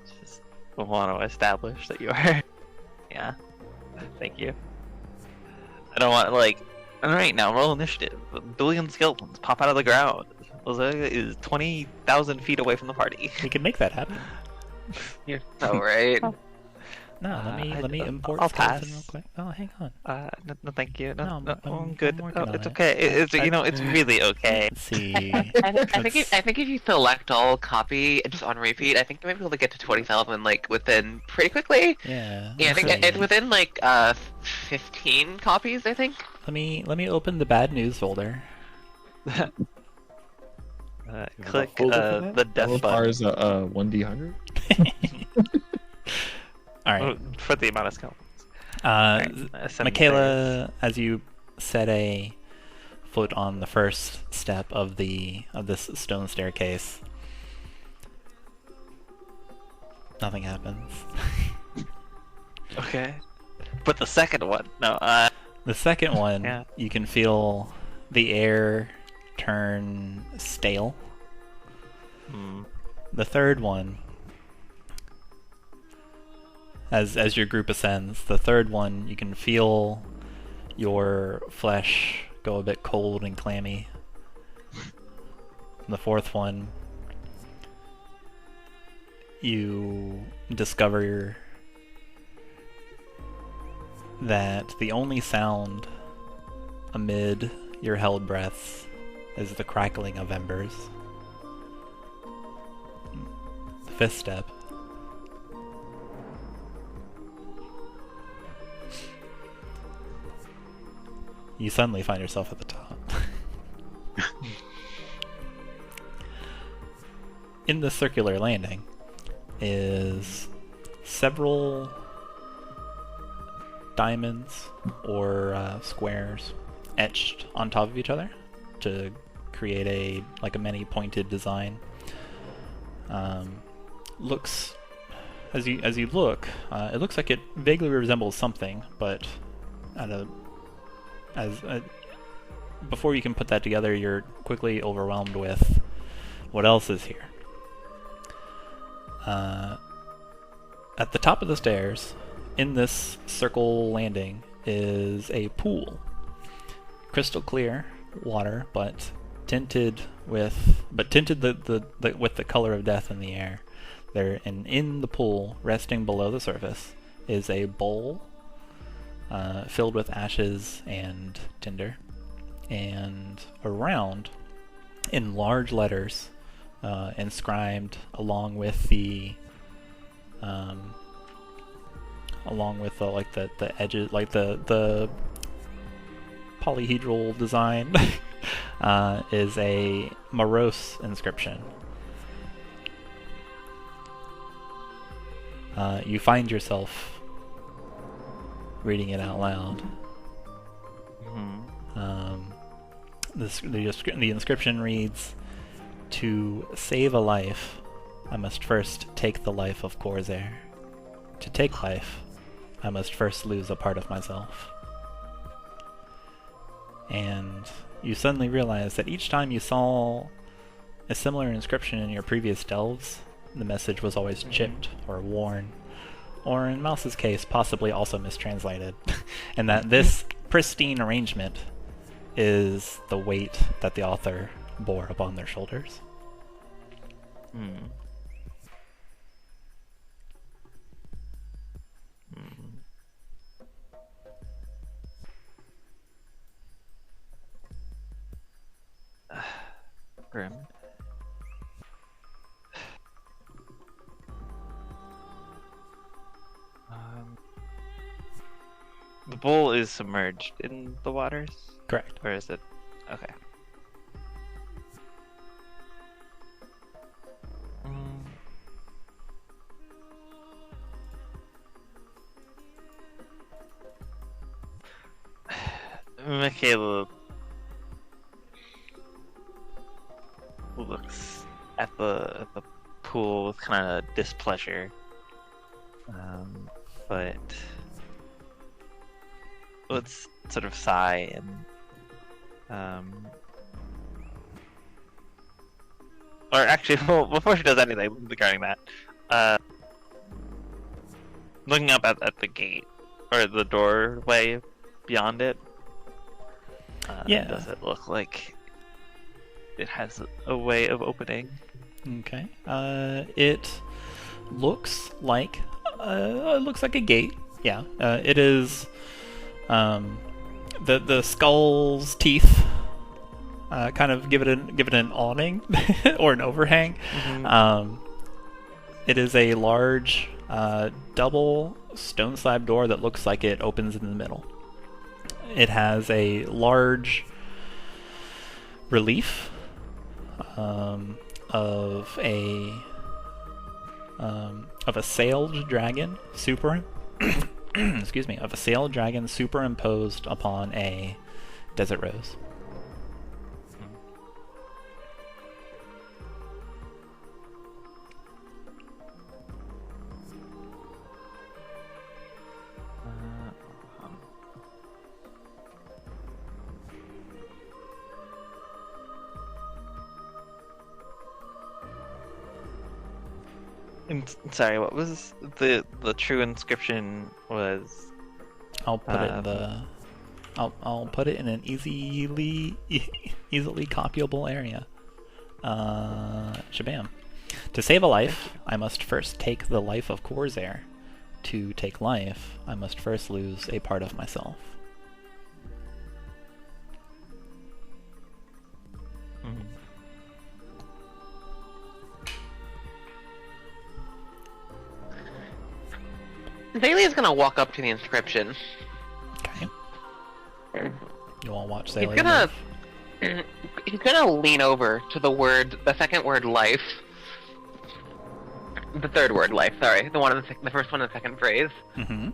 Just want to establish that you are. Yeah. Thank you. I don't want, like. Alright, now roll initiative. A billion skeletons pop out of the ground. Xalia is 20,000 feet away from the party. We can make that happen. You're so right. No, let me import I'll skeleton pass. real quick. Oh, hang on. No, thank you. No, No, I'm I'm good. working on It's it. okay. It's it's really okay. Let's see. I think if you select all copy just on repeat, I think you might be able to get to 20,000 like within pretty quickly. Yeah. Yeah, I think let's see. it's within like 15 copies. I think. Let me open the bad news folder. Click folder for that? the death button Requires a 1d100. All right. for the amount of skeletons. Makayla, as you set a foot on the first step of this stone staircase, nothing happens. Okay. But the second one, no. The second one, Yeah. you can feel the air turn stale. The third one, as your group ascends, the third one, you can feel your flesh go a bit cold and clammy. The fourth one, you discover that the only sound amid your held breaths is the crackling of embers. The fifth step, you suddenly find yourself at the top. In the circular landing is several diamonds or squares etched on top of each other to create a many pointed design. Looks as you look, it looks like it vaguely resembles something, but before you can put that together, you're quickly overwhelmed with what else is here. At the top of the stairs, in this circle landing, is a pool. Crystal clear water, but tinted with the color of death in the air. There, and in the pool, resting below the surface, is a bowl filled with ashes and tinder, and around, in large letters, inscribed along with the edges, like the polyhedral design, is a morose inscription. You find yourself reading it out loud. The inscription reads, "To save a life, I must first take the life of Khorzaire. To take life, I must first lose a part of myself." And you suddenly realize that each time you saw a similar inscription in your previous delves, the message was always chipped or worn, or in Mouse's case, possibly also mistranslated, and that this pristine arrangement is the weight that the author bore upon their shoulders. Grim. The bowl is submerged in the waters? Correct. Or is it? Okay. Makayla looks at the pool with kind of displeasure, but let's sort of sigh and or actually, well, before she does anything regarding that, looking up at the gate or the doorway beyond it, Yeah. does it look like it has a way of opening? Okay. It looks like a gate. Yeah. It is. The skull's teeth kind of give it an awning or an overhang. Mm-hmm. It is a large double stone slab door that looks like it opens in the middle. It has a large relief of a sailed dragon excuse me, of a sailed dragon superimposed upon a desert rose. And sorry, what was the true inscription was? I'll put it in the. I'll put it in an easily copyable area. Shabam. To save a life, I must first take the life of Khorzaire. To take life, I must first lose a part of myself. Xalia's gonna walk up to the inscription. Okay. You all watch He's Xalia gonna lean over to the second word, life. The third word, life. Sorry, the first one in the second phrase. Mm-hmm.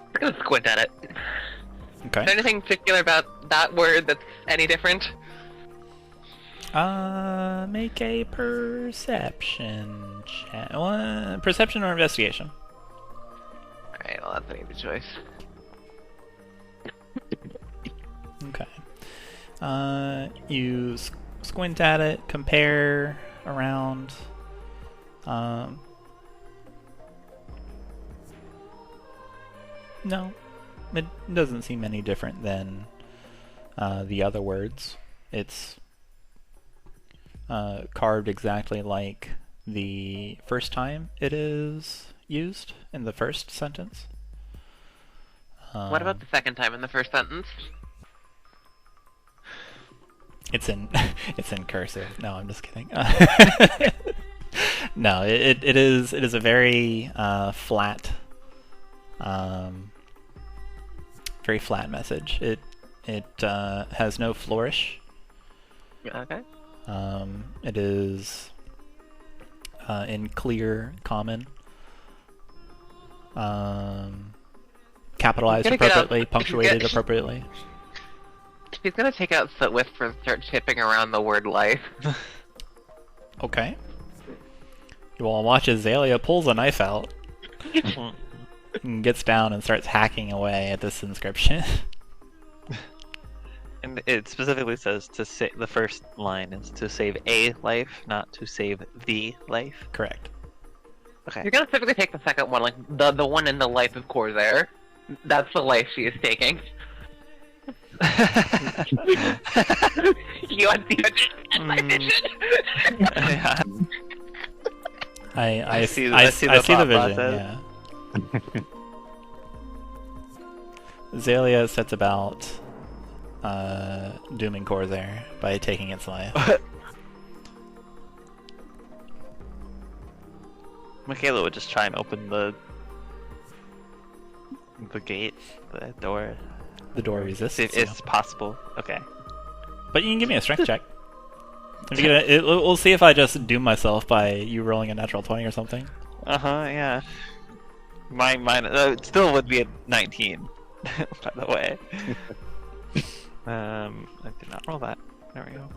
He's gonna squint at it. Okay. Is there anything particular about that word that's any different? Make a perception check. Perception or investigation? Alright, well that's an easy choice. Okay. You squint at it, compare around. No, it doesn't seem any different than the other words. It's carved exactly like the first time it is used in the first sentence. What about the second time in the first sentence? It's in cursive. No, I'm just kidding. No, it is a very flat message. It has no flourish. Okay. It is in clear common. Capitalized appropriately, punctuated appropriately. He's gonna take out Swift and start tipping around the word life. Okay. You all watch as Xalia pulls a knife out and gets down and starts hacking away at this inscription. And it specifically says to save. The first line is to save a life, not to save the life. Correct. Okay. You're gonna typically take the second one, like the one in the life of Khorzaire. That's the life she is taking. You understand my vision? Yeah. I see the the thought vision. process. Yeah. Xalia sets about dooming Khorzaire by taking its life. Makayla would just try and open the gate, the door. The door resists. See if it's possible. Okay. But you can give me a strength check. If you get we'll see if I just doom myself by you rolling a natural 20 or something. Yeah. Mine it still would be a 19, by the way. I did not roll that. There we go.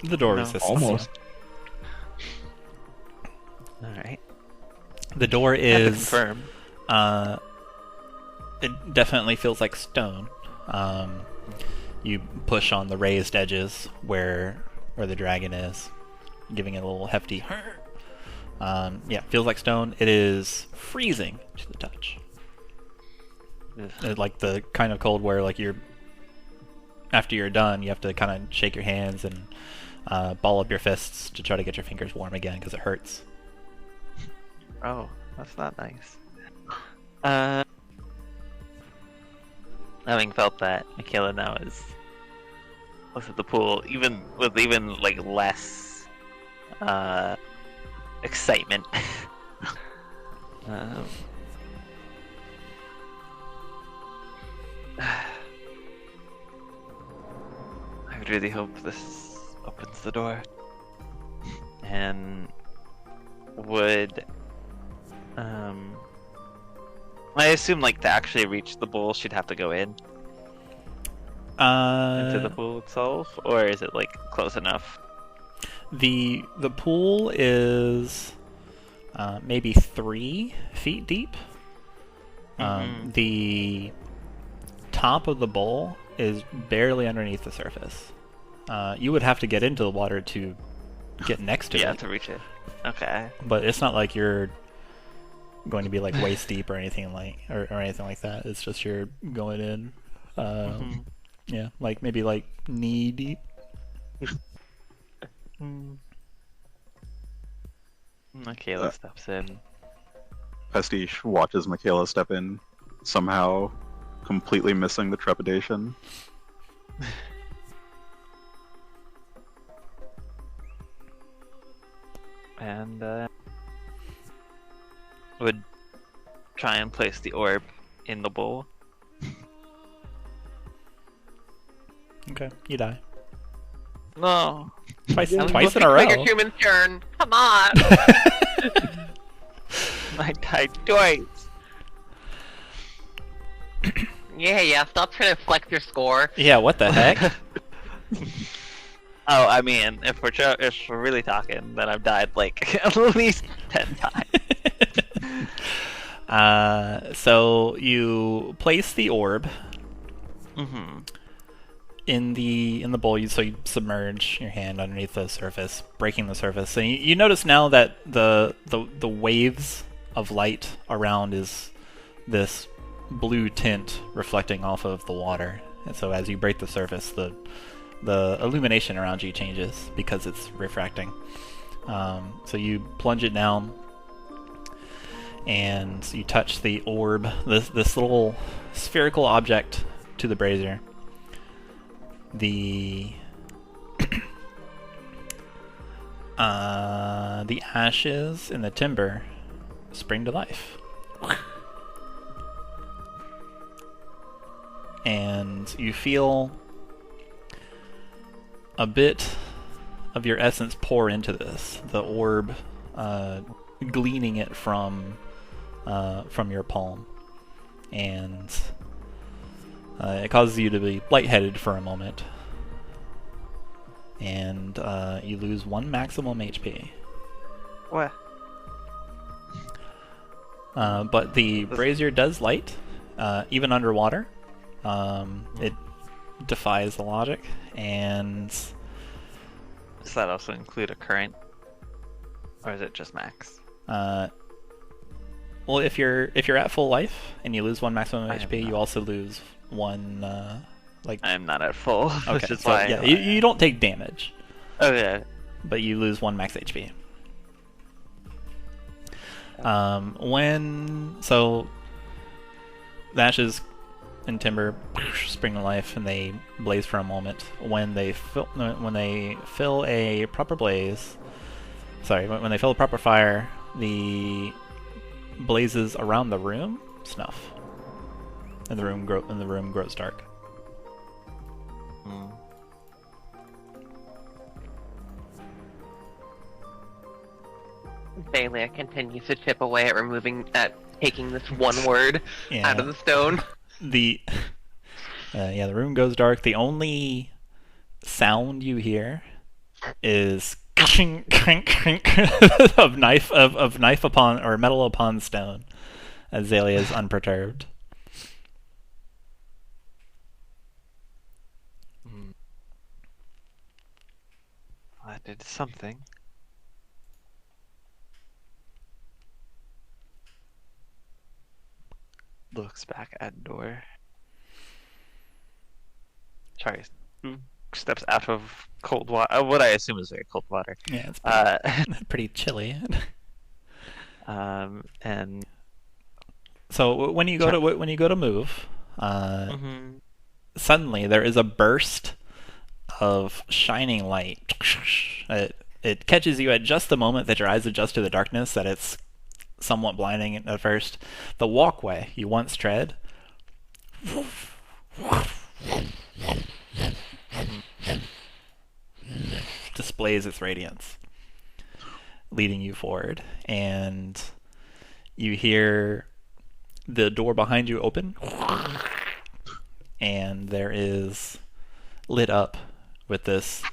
The door No. resists. Almost. Alright. The door Have to is. confirm. It definitely feels like stone. You push on the raised edges where the dragon is, giving it a little hefty. Yeah, feels like stone. It is freezing to the touch. Like the kind of cold where after you're done, you have to kind of shake your hands and ball up your fists to try to get your fingers warm again because it hurts. Oh, that's not nice. Having felt that, Makayla now looks at the pool, even like less excitement. I would really hope this opens the door, and would. I assume, like, to actually reach the bowl, she'd have to go into the pool itself, or is it like close enough? The pool is maybe 3 feet deep. The top of the bowl is barely underneath the surface. You would have to get into the water to get next to it. Yeah, to reach it. Okay. But it's not like you're going to be like waist deep or anything like that. It's just you're going in. Yeah, like maybe like knee deep. Makayla steps in. Pastiche watches Makayla step in, somehow completely missing the trepidation. And would try and place the orb in the bowl. Okay, you die. No. Twice in a Trigger row. Chuman's turn. Come on. I died twice. Yeah. Stop trying to flex your score. Yeah, what the heck? Oh, I mean, if we're really talking, then I've died like at least 10 times. So you place the orb in the bowl. So you submerge your hand underneath the surface, breaking the surface. And you notice now that the waves of light around is this blue tint reflecting off of the water. And so as you break the surface, the illumination around you changes because it's refracting. So you plunge it down, and you touch the orb, this little spherical object, to the brazier. The ashes in the timber spring to life. And you feel a bit of your essence pour into this. The orb gleaning it from your palm, and it causes you to be lightheaded for a moment, and you lose 1 maximum HP. What? But the brazier does light, even underwater. It defies the logic, and Does that also include a current, or is it just max? well, if you're at full life and you lose 1 maximum I am HP, you not. also lose 1 like. I am not at full. Okay, Which is so why. yeah, you don't take damage, Okay. but you lose 1 max HP. So the ashes and timber spring to life, and they blaze for a moment. When they fill a proper blaze, when they fill a proper fire, the blazes around the room snuff, and the room grows dark. Xalia continues to chip away at taking this one word Yeah. out of the stone. The room goes dark. The only sound you hear is of knife upon or metal upon stone, as Xalia is unperturbed. I did something. Looks back at door. Sorry, steps out of cold water. What I assume is very cold water. Yeah, it's pretty chilly. And so when you go to move, suddenly there is a burst of shining light. It catches you at just the moment that your eyes adjust to the darkness, that it's somewhat blinding at first. The walkway you once tread displays its radiance, leading you forward, and you hear the door behind you open, and there is lit up with this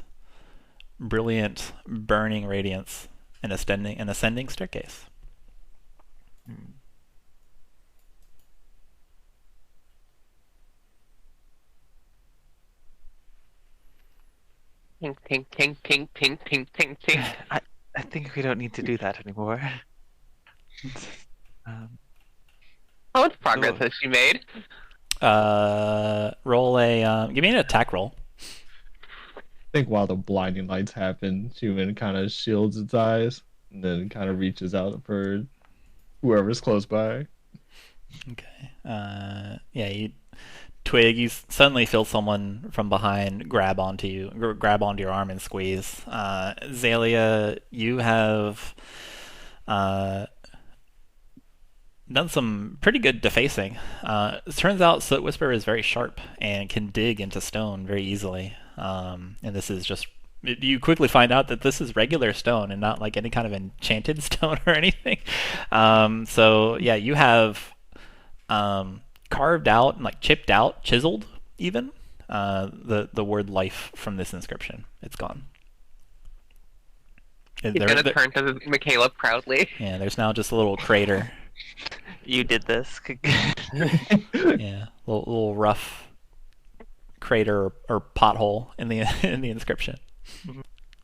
brilliant burning radiance and ascending staircase. Tink, tink, tink, tink, tink, tink, tink, tink. I think we don't need to do that anymore. How much progress has she made? Roll a give me an attack roll. I think while the blinding lights happen, Chuman kind of shields its eyes and then kind of reaches out for whoever's close by. Okay. Twig, you suddenly feel someone from behind grab onto your arm and squeeze. Xalia, you have done some pretty good defacing. It turns out Soot Whisperer is very sharp and can dig into stone very easily. And this is just... You quickly find out that this is regular stone and not like any kind of enchanted stone or anything. You have carved out and like chipped out, chiseled even, the word life from this inscription. It's gone. He's gonna turn to Makayla proudly. Yeah, there's now just a little crater. You did this. Yeah, little rough crater or pothole in the inscription.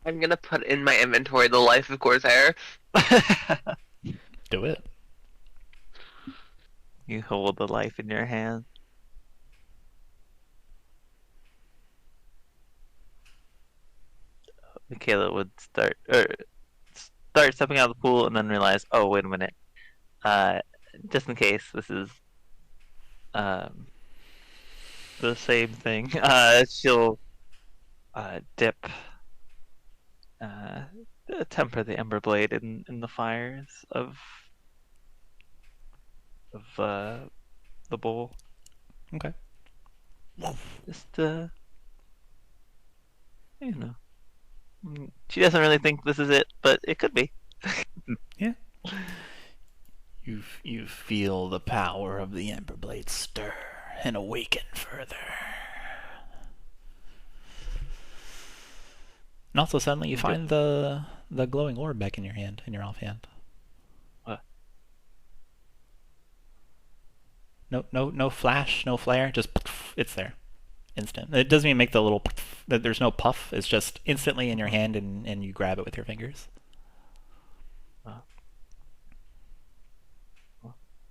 I'm gonna put in my inventory the life of Khorzaire. Do it. You hold the life in your hand. Makayla would start stepping out of the pool and then realize, oh, wait a minute. Just in case this is the same thing, she'll dip, temper the ember blade in the fires of the bowl. Okay. Just she doesn't really think this is it, but it could be. Yeah. You feel the power of the ember blade stir and awaken further. And also suddenly you find the glowing orb back in your offhand. What? No flash, no flare, just it's there. Instant. It doesn't even make the little there's no puff, it's just instantly in your hand and you grab it with your fingers.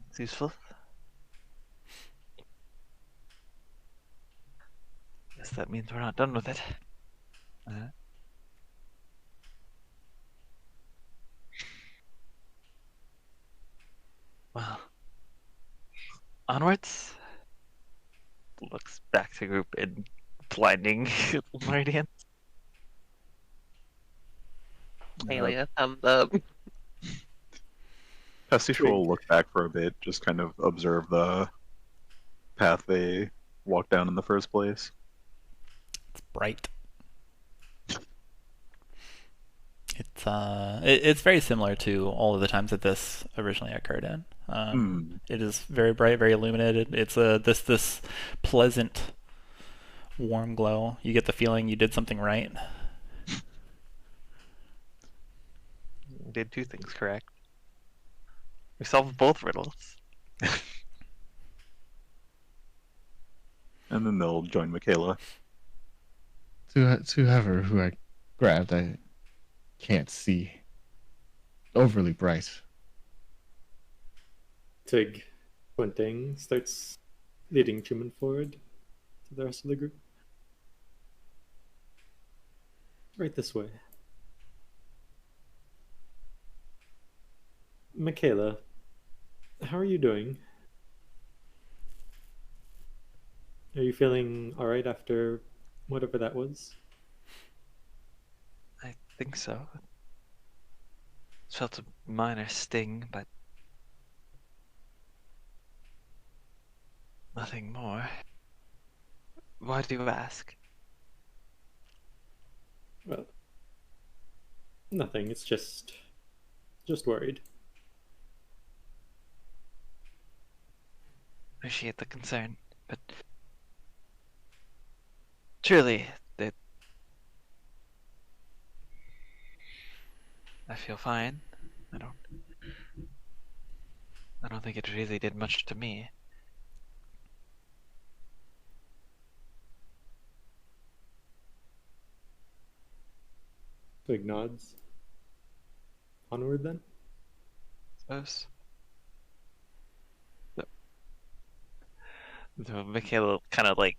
It's useful. Guess that means we're not done with it. Well, onwards. Looks back to group in blinding radiance. Amelia, thumbs up. Pastiche will look back for a bit, just kind of observe the path they walked down in the first place. It's bright. It's very similar to all of the times that this originally occurred in. It is very bright, very illuminated. It's this pleasant, warm glow. You get the feeling you did something right. We did 2 things correct. We solved both riddles. And then they'll join Makayla. To whoever who I grabbed, I can't see. Overly bright. Twig, pointing, starts leading Chuman forward to the rest of the group. Right this way. Makayla, how are you doing? Are you feeling alright after whatever that was? I think so. Felt a minor sting, but nothing more. Why do you ask? Well, nothing. It's just worried. Appreciate the concern, but truly, I feel fine. I don't think it really did much to me. Twig nods. Onward then? Suppose. So Makayla kind of like,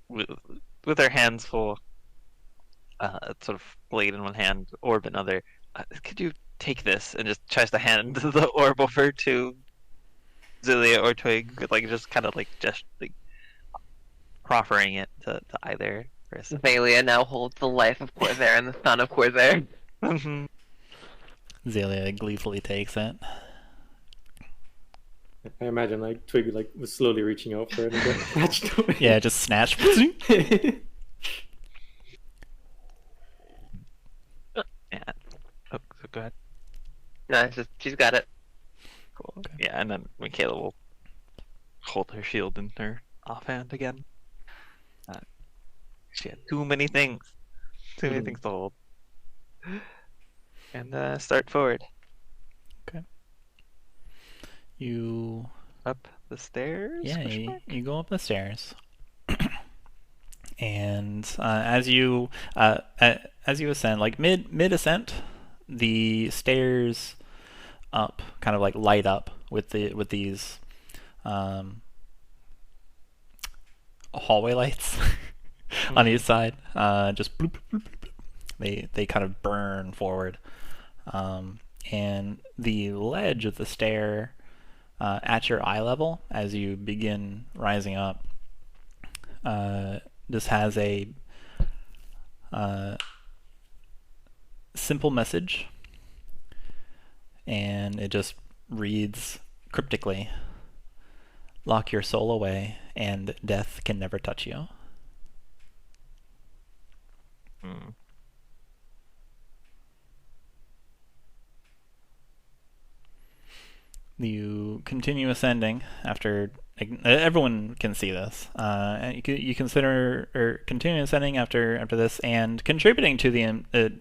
with her hands full, sort of blade in one hand, orb in another. Could you take this? And just tries to hand the orb over to Xalia or Twig, like just kind of like proffering it to either person. Xalia now holds the life of Khorzaire and the son of Khorzaire. Xalia gleefully takes it. I imagine like Twig like was slowly reaching out for it and got snatched away. Yeah, just snatch. Yeah. Oh, so go ahead. No, it's just, she's got it. Cool. Okay. Yeah, and then Makayla will hold her shield in her offhand again. She had too many things. Too many things to hold. And start forward. Okay. You... Up the stairs? Yeah, you go up the stairs. And as you ascend, like mid ascent, the stairs up kind of like light up with these hallway lights on each side. Just bloop, bloop, bloop, bloop. They kind of burn forward, and the ledge of the stair at your eye level as you begin rising up. This has a simple message, and it just reads cryptically, "Lock your soul away, and death can never touch you." You continue ascending after... Everyone can see this. You consider or continue ascending after this, and contributing to the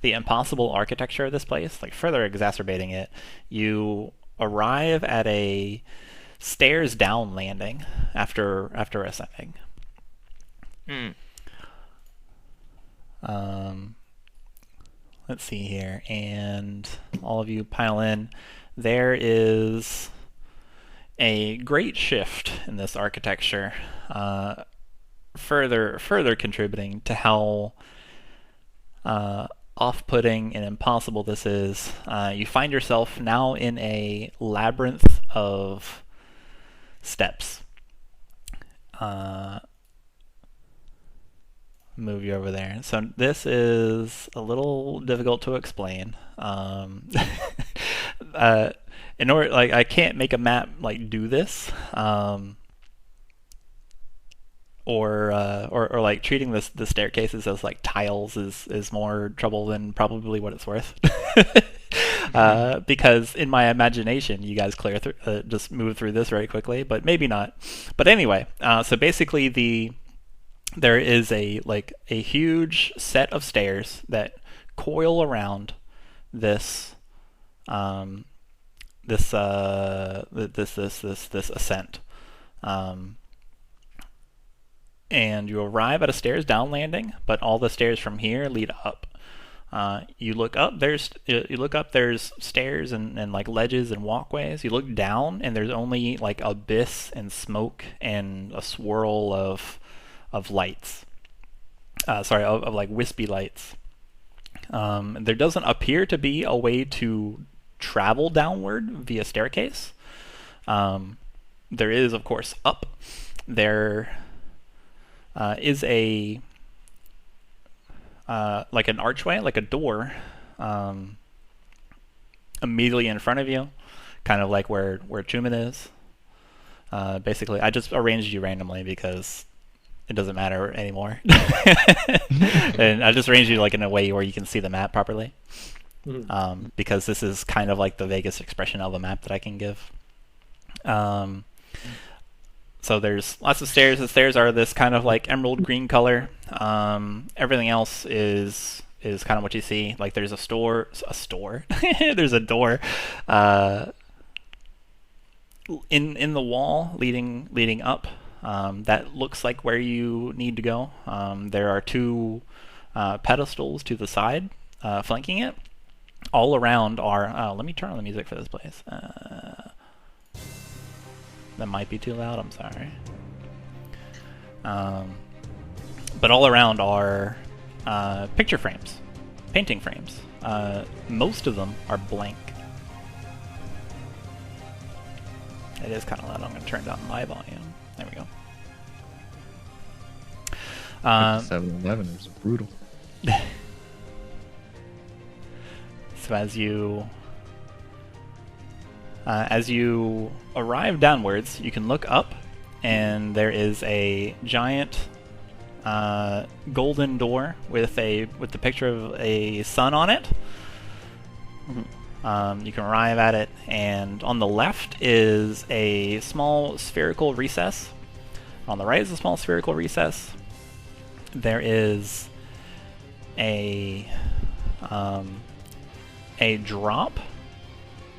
impossible architecture of this place, like further exacerbating it. You arrive at a stairs down landing after ascending. Let's see here, and all of you pile in. There is a great shift in this architecture, further contributing to how off-putting and impossible this is. You find yourself now in a labyrinth of steps. Move you over there. So this is a little difficult to explain. In order, like, I can't make a map like do this, or like treating the staircases as like tiles is more trouble than probably what it's worth. Because in my imagination, you guys just move through this very quickly, but maybe not. But anyway, so basically there is a huge set of stairs that coil around this this ascent. And you arrive at a stairs down landing, but all the stairs from here lead up. You look up. There's stairs and like ledges and walkways. You look down, and there's only like abyss and smoke and a swirl of lights. Of like wispy lights. There doesn't appear to be a way to travel downward via staircase. There is, of course, up. There is a like an archway, like a door, immediately in front of you, kind of like where Chuman is. Basically, I just arranged you randomly because it doesn't matter anymore. And I just arranged you like in a way where you can see the map properly. Because this is kind of like the vaguest expression of a map that I can give. So there's lots of stairs. The stairs are this kind of like emerald green color. Everything else is kind of what you see. Like there's a store. There's a door in the wall leading up. That looks like where you need to go. There are two pedestals to the side flanking it. All around are... let me turn on the music for this place. That might be too loud, I'm sorry. But all around are picture frames, painting frames. Most of them are blank. It is kind of loud. I'm going to turn down my volume. There we go. 7-Eleven is brutal. So as you arrive downwards, you can look up, and there is a giant golden door with the picture of a sun on it. You can arrive at it, and on the left is a small spherical recess. On the right is a small spherical recess. There is a drop,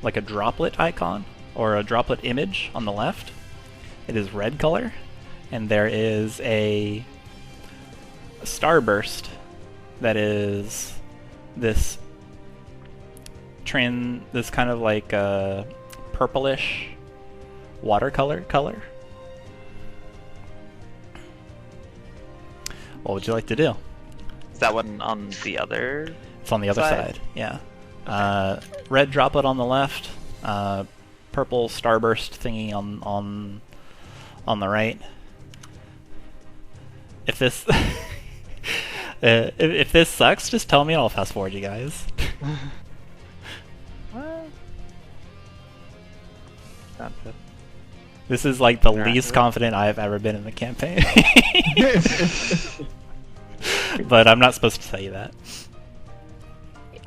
like a droplet icon or a droplet image on the left. It is red color, and there is a starburst that is this kind of like purplish watercolor color. What would you like to do? Is that one on the other? It's on the other side. Yeah. Red droplet on the left, purple starburst thingy on the right. If this if this sucks, just tell me and I'll fast forward you guys. This is like the least confident I've ever been in the campaign. But I'm not supposed to tell you that.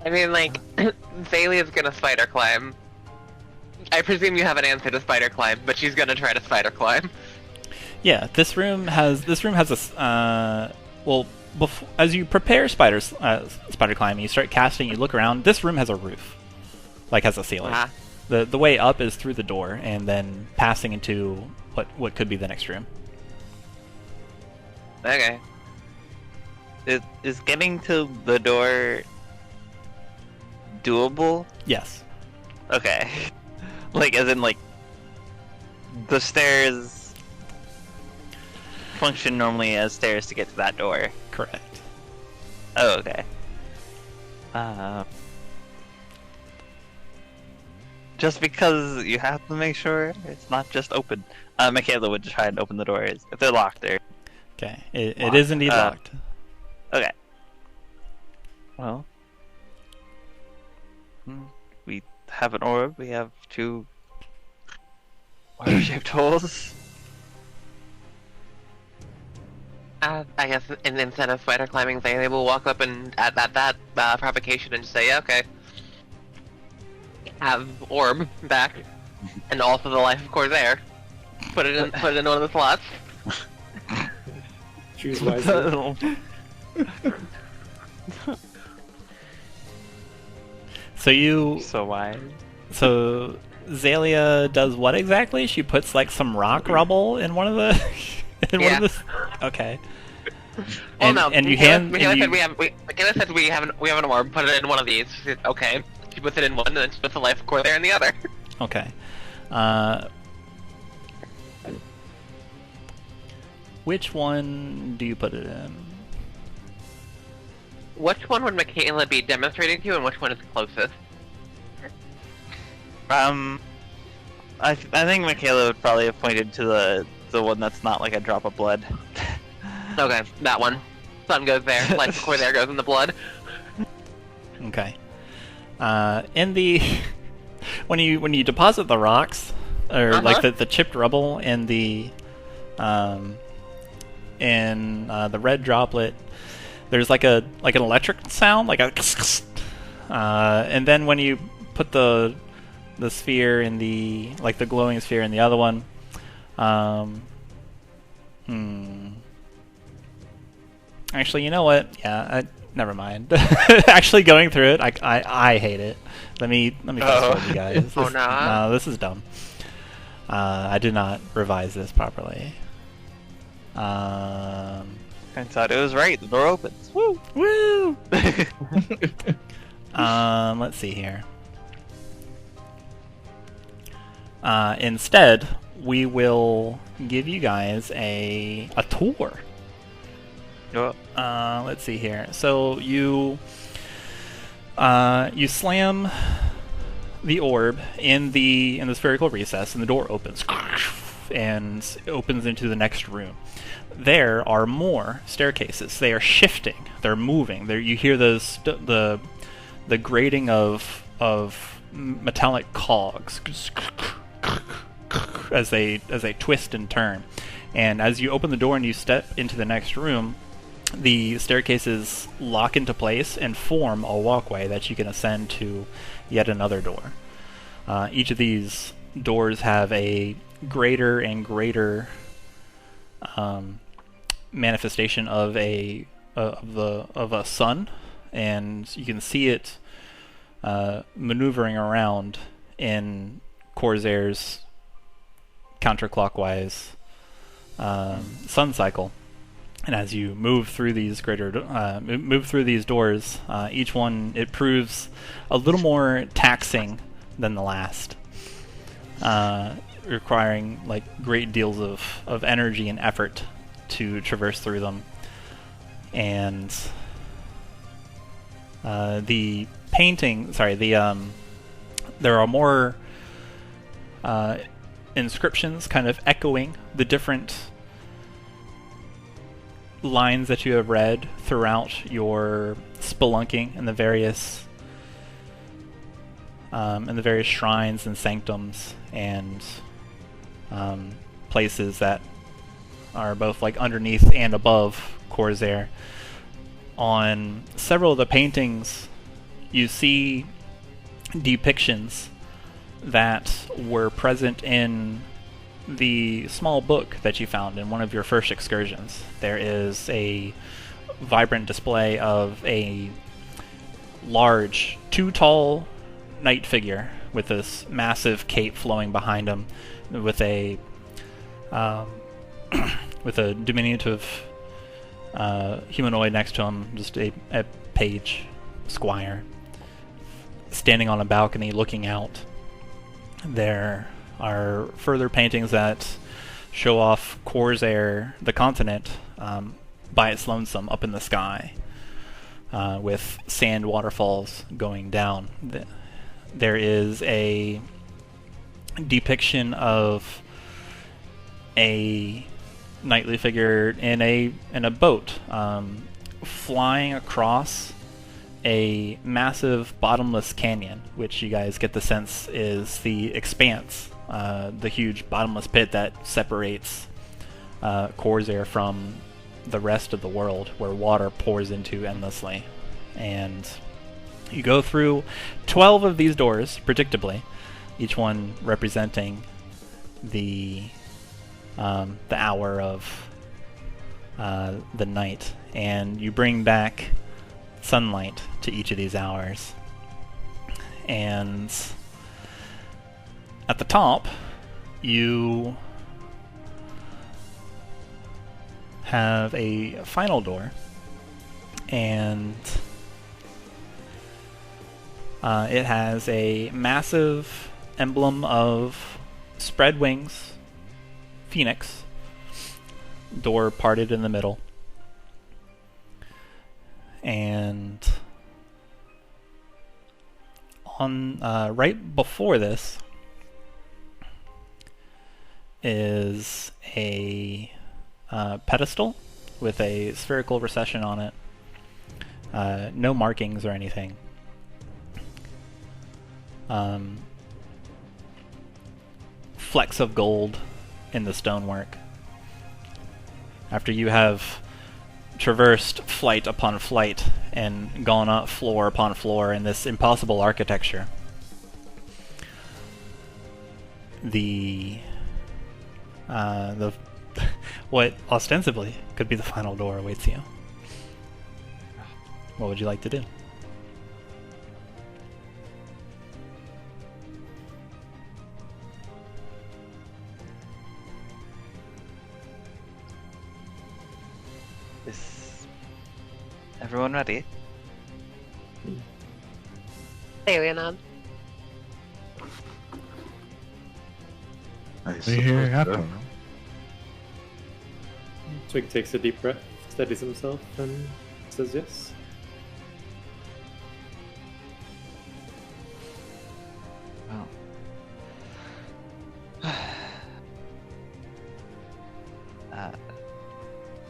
I mean, like, Xalia's gonna spider climb. I presume you have an answer to spider climb, but she's gonna try to spider climb. Yeah, this room has a as you prepare spider climbing, you start casting. You look around. This room has a roof, like has a ceiling. The way up is through the door, and then passing into what could be the next room. Okay. Is getting to the door doable? Yes. Okay. Like, as in, like, the stairs function normally as stairs to get to that door. Correct. Oh, okay. Just because you have to make sure it's not just open. Makayla would try and open the doors. If they're locked, they're... Okay. It is indeed locked. Okay. Well... We have an orb, we have two water-shaped holes. I guess instead of spider climbing, they will walk up and at that provocation and just say, yeah, okay. Have orb back, and also the life of Khorzaire. Put it in one of the slots. Choose wisely. So wide. So Xalia does what exactly? She puts like some rock rubble in one of the one of the. Okay. Well, no. And you Makayla said we have an orb. Put it in one of these. She said, okay. She puts it in one, and then she puts the life core there in the other. Okay. Which one do you put it in? Which one would Makayla be demonstrating to, and which one is closest? I think Makayla would probably have pointed to the one that's not like a drop of blood. Okay, that one. Sun goes there. Life core there goes in the blood. Okay. In the when you deposit the rocks or like the chipped rubble in the red droplet, there's like an electric sound, like a and then when you put the sphere in the glowing sphere in the other one, actually, you know what? Yeah, never mind. Actually, going through it, I hate it. Let me fast forward, you guys. No, this is dumb. I did not revise this properly. I thought it was right. The door opens. Woo! Woo! Let's see here. Instead, we will give you guys a tour. Let's see here. So you slam the orb in the spherical recess, and the door opens and opens into the next room. There are more staircases. They are shifting. They're moving. There you hear the grating of metallic cogs as they twist and turn. And as you open the door and you step into the next room, the staircases lock into place and form a walkway that you can ascend to yet another door. Each of these doors have a greater and greater manifestation of a sun, and you can see it maneuvering around in Khorzaire's counterclockwise sun cycle. And as you move through these doors, each one it proves a little more taxing than the last, requiring like great deals of energy and effort to traverse through them. And the painting, there are more inscriptions kind of echoing the different lines that you have read throughout your spelunking in the various shrines and sanctums and places that are both like underneath and above Khorzaire. On several of the paintings, you see depictions that were present in the small book that you found in one of your first excursions. There is a vibrant display of a large, too tall knight figure with this massive cape flowing behind him, with a diminutive humanoid next to him, just a page squire, standing on a balcony looking out. There are further paintings that show off Khorzaire, the continent, by its lonesome up in the sky, with sand waterfalls going down. There is a depiction of a knightly figure in a boat, flying across a massive bottomless canyon, which you guys get the sense is the expanse, the huge bottomless pit that separates Khorzaire from the rest of the world, where water pours into endlessly. And you go through 12 of these doors, predictably, each one representing the hour of the night, and you bring back sunlight to each of these hours. and at the top, you have a final door, and it has a massive emblem of spread wings, phoenix, door parted in the middle, and on right before this is a pedestal with a spherical recession on it. No markings or anything. Flecks of gold in the stonework. After you have traversed flight upon flight and gone up floor upon floor in this impossible architecture, the what ostensibly could be the final door awaits you. What would you like to do? Is everyone ready? Leonard. We hear it happen. Twig takes a deep breath, steadies himself, and says yes. Well.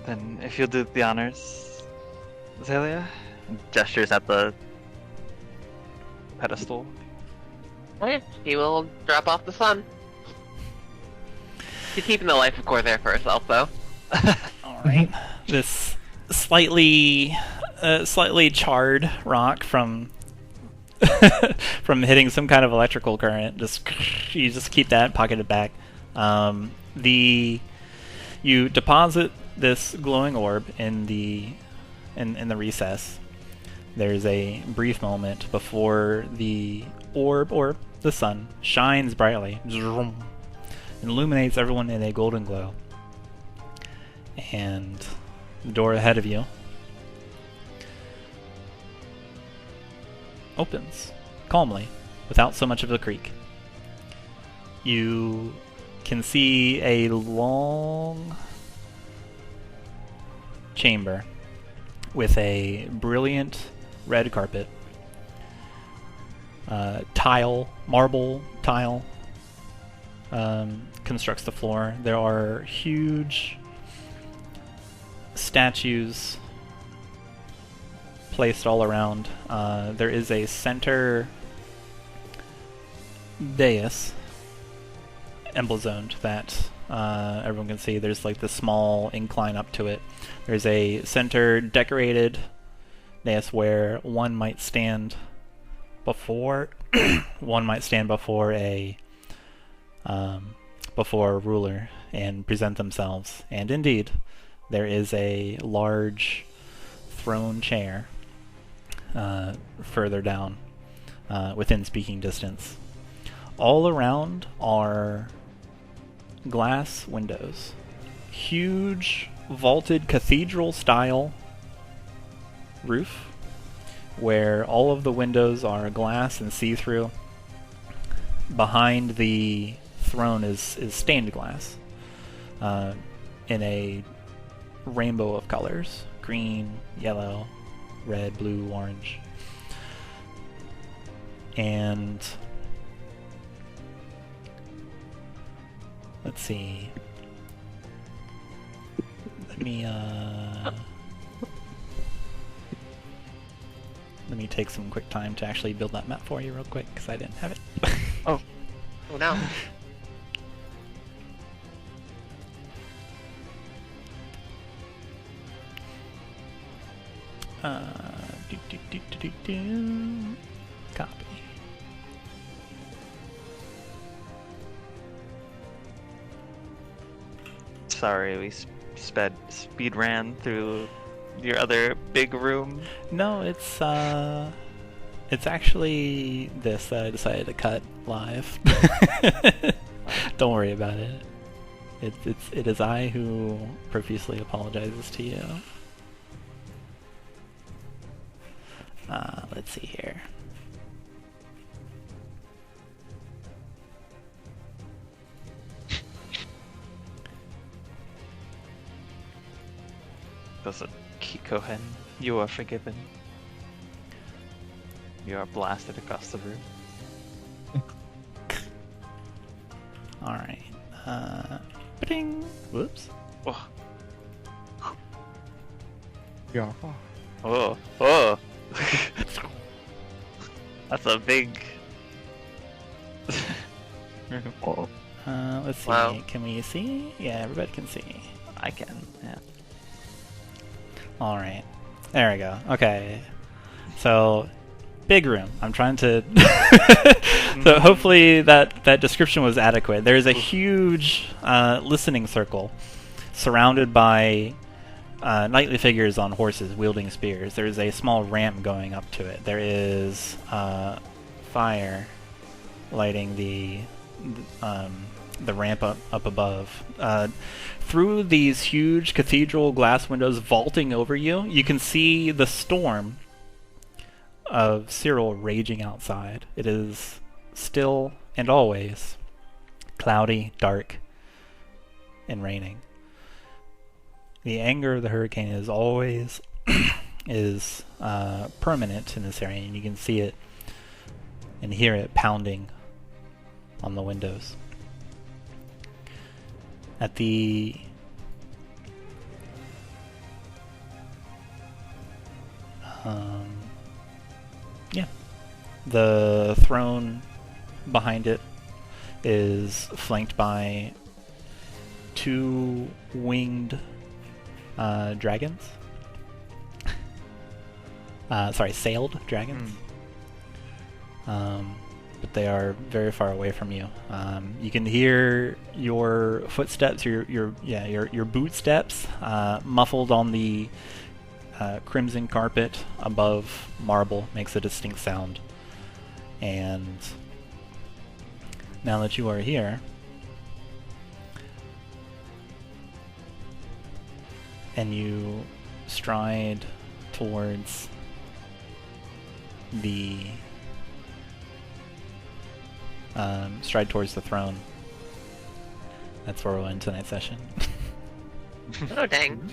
Then if you'll do the honors, Xalia, gestures at the pedestal. Okay, he will drop off the sun. She's keeping the life of Khorzaire for herself, though. Alright. This slightly charred rock from from hitting some kind of electrical current. You just keep that, pocket it back. You deposit this glowing orb in the recess. There's a brief moment before the orb, or the sun, shines brightly, illuminates everyone in a golden glow. And the door ahead of you opens calmly, without so much of a creak. You can see a long chamber with a brilliant red carpet, marble tile constructs the floor. There are huge statues placed all around. There is a center dais emblazoned that everyone can see. There's like this small incline up to it. There's a center decorated dais where one might stand before before a ruler and present themselves. And indeed, there is a large throne chair further down, within speaking distance. All around are glass windows. Huge vaulted cathedral-style roof, where all of the windows are glass and see-through. Behind the throne is stained glass in a rainbow of colors: green, yellow, red, blue, orange. And let's see. Let me take some quick time to actually build that map for you real quick, because I didn't have it. Oh no. Copy. Sorry, we speed ran through your other big room. No, it's It's actually this that I decided to cut live. Don't worry about it. It is I who profusely apologizes to you. Let's see here. Does it, Kikohen? You are forgiven. You are blasted across the room. Alright. Ba-ding! Whoops. Oh, Yeah. oh, oh. That's a big. Oh, Let's see. Wow. Can we see? Yeah, everybody can see. I can. Yeah. Alright. There we go. Okay. So, big room. I'm trying to... So hopefully that description was adequate. There's a huge listening circle surrounded by knightly figures on horses wielding spears. There's a small ramp going up to it. There is fire lighting the ramp up above. Through these huge cathedral glass windows vaulting over you, you can see the storm of Cyril raging outside. It is still and always cloudy, dark, and raining. The anger of the hurricane is always permanent in this area, and you can see it and hear it pounding on the windows. At the the throne behind it is flanked by two winged dragons. Sailed dragons. But they are very far away from you. You can hear your footsteps, your boot steps, muffled on the crimson carpet above marble, makes a distinct sound. And now that you are here, and you stride towards the throne. That's where we'll end tonight's session. Oh, dang.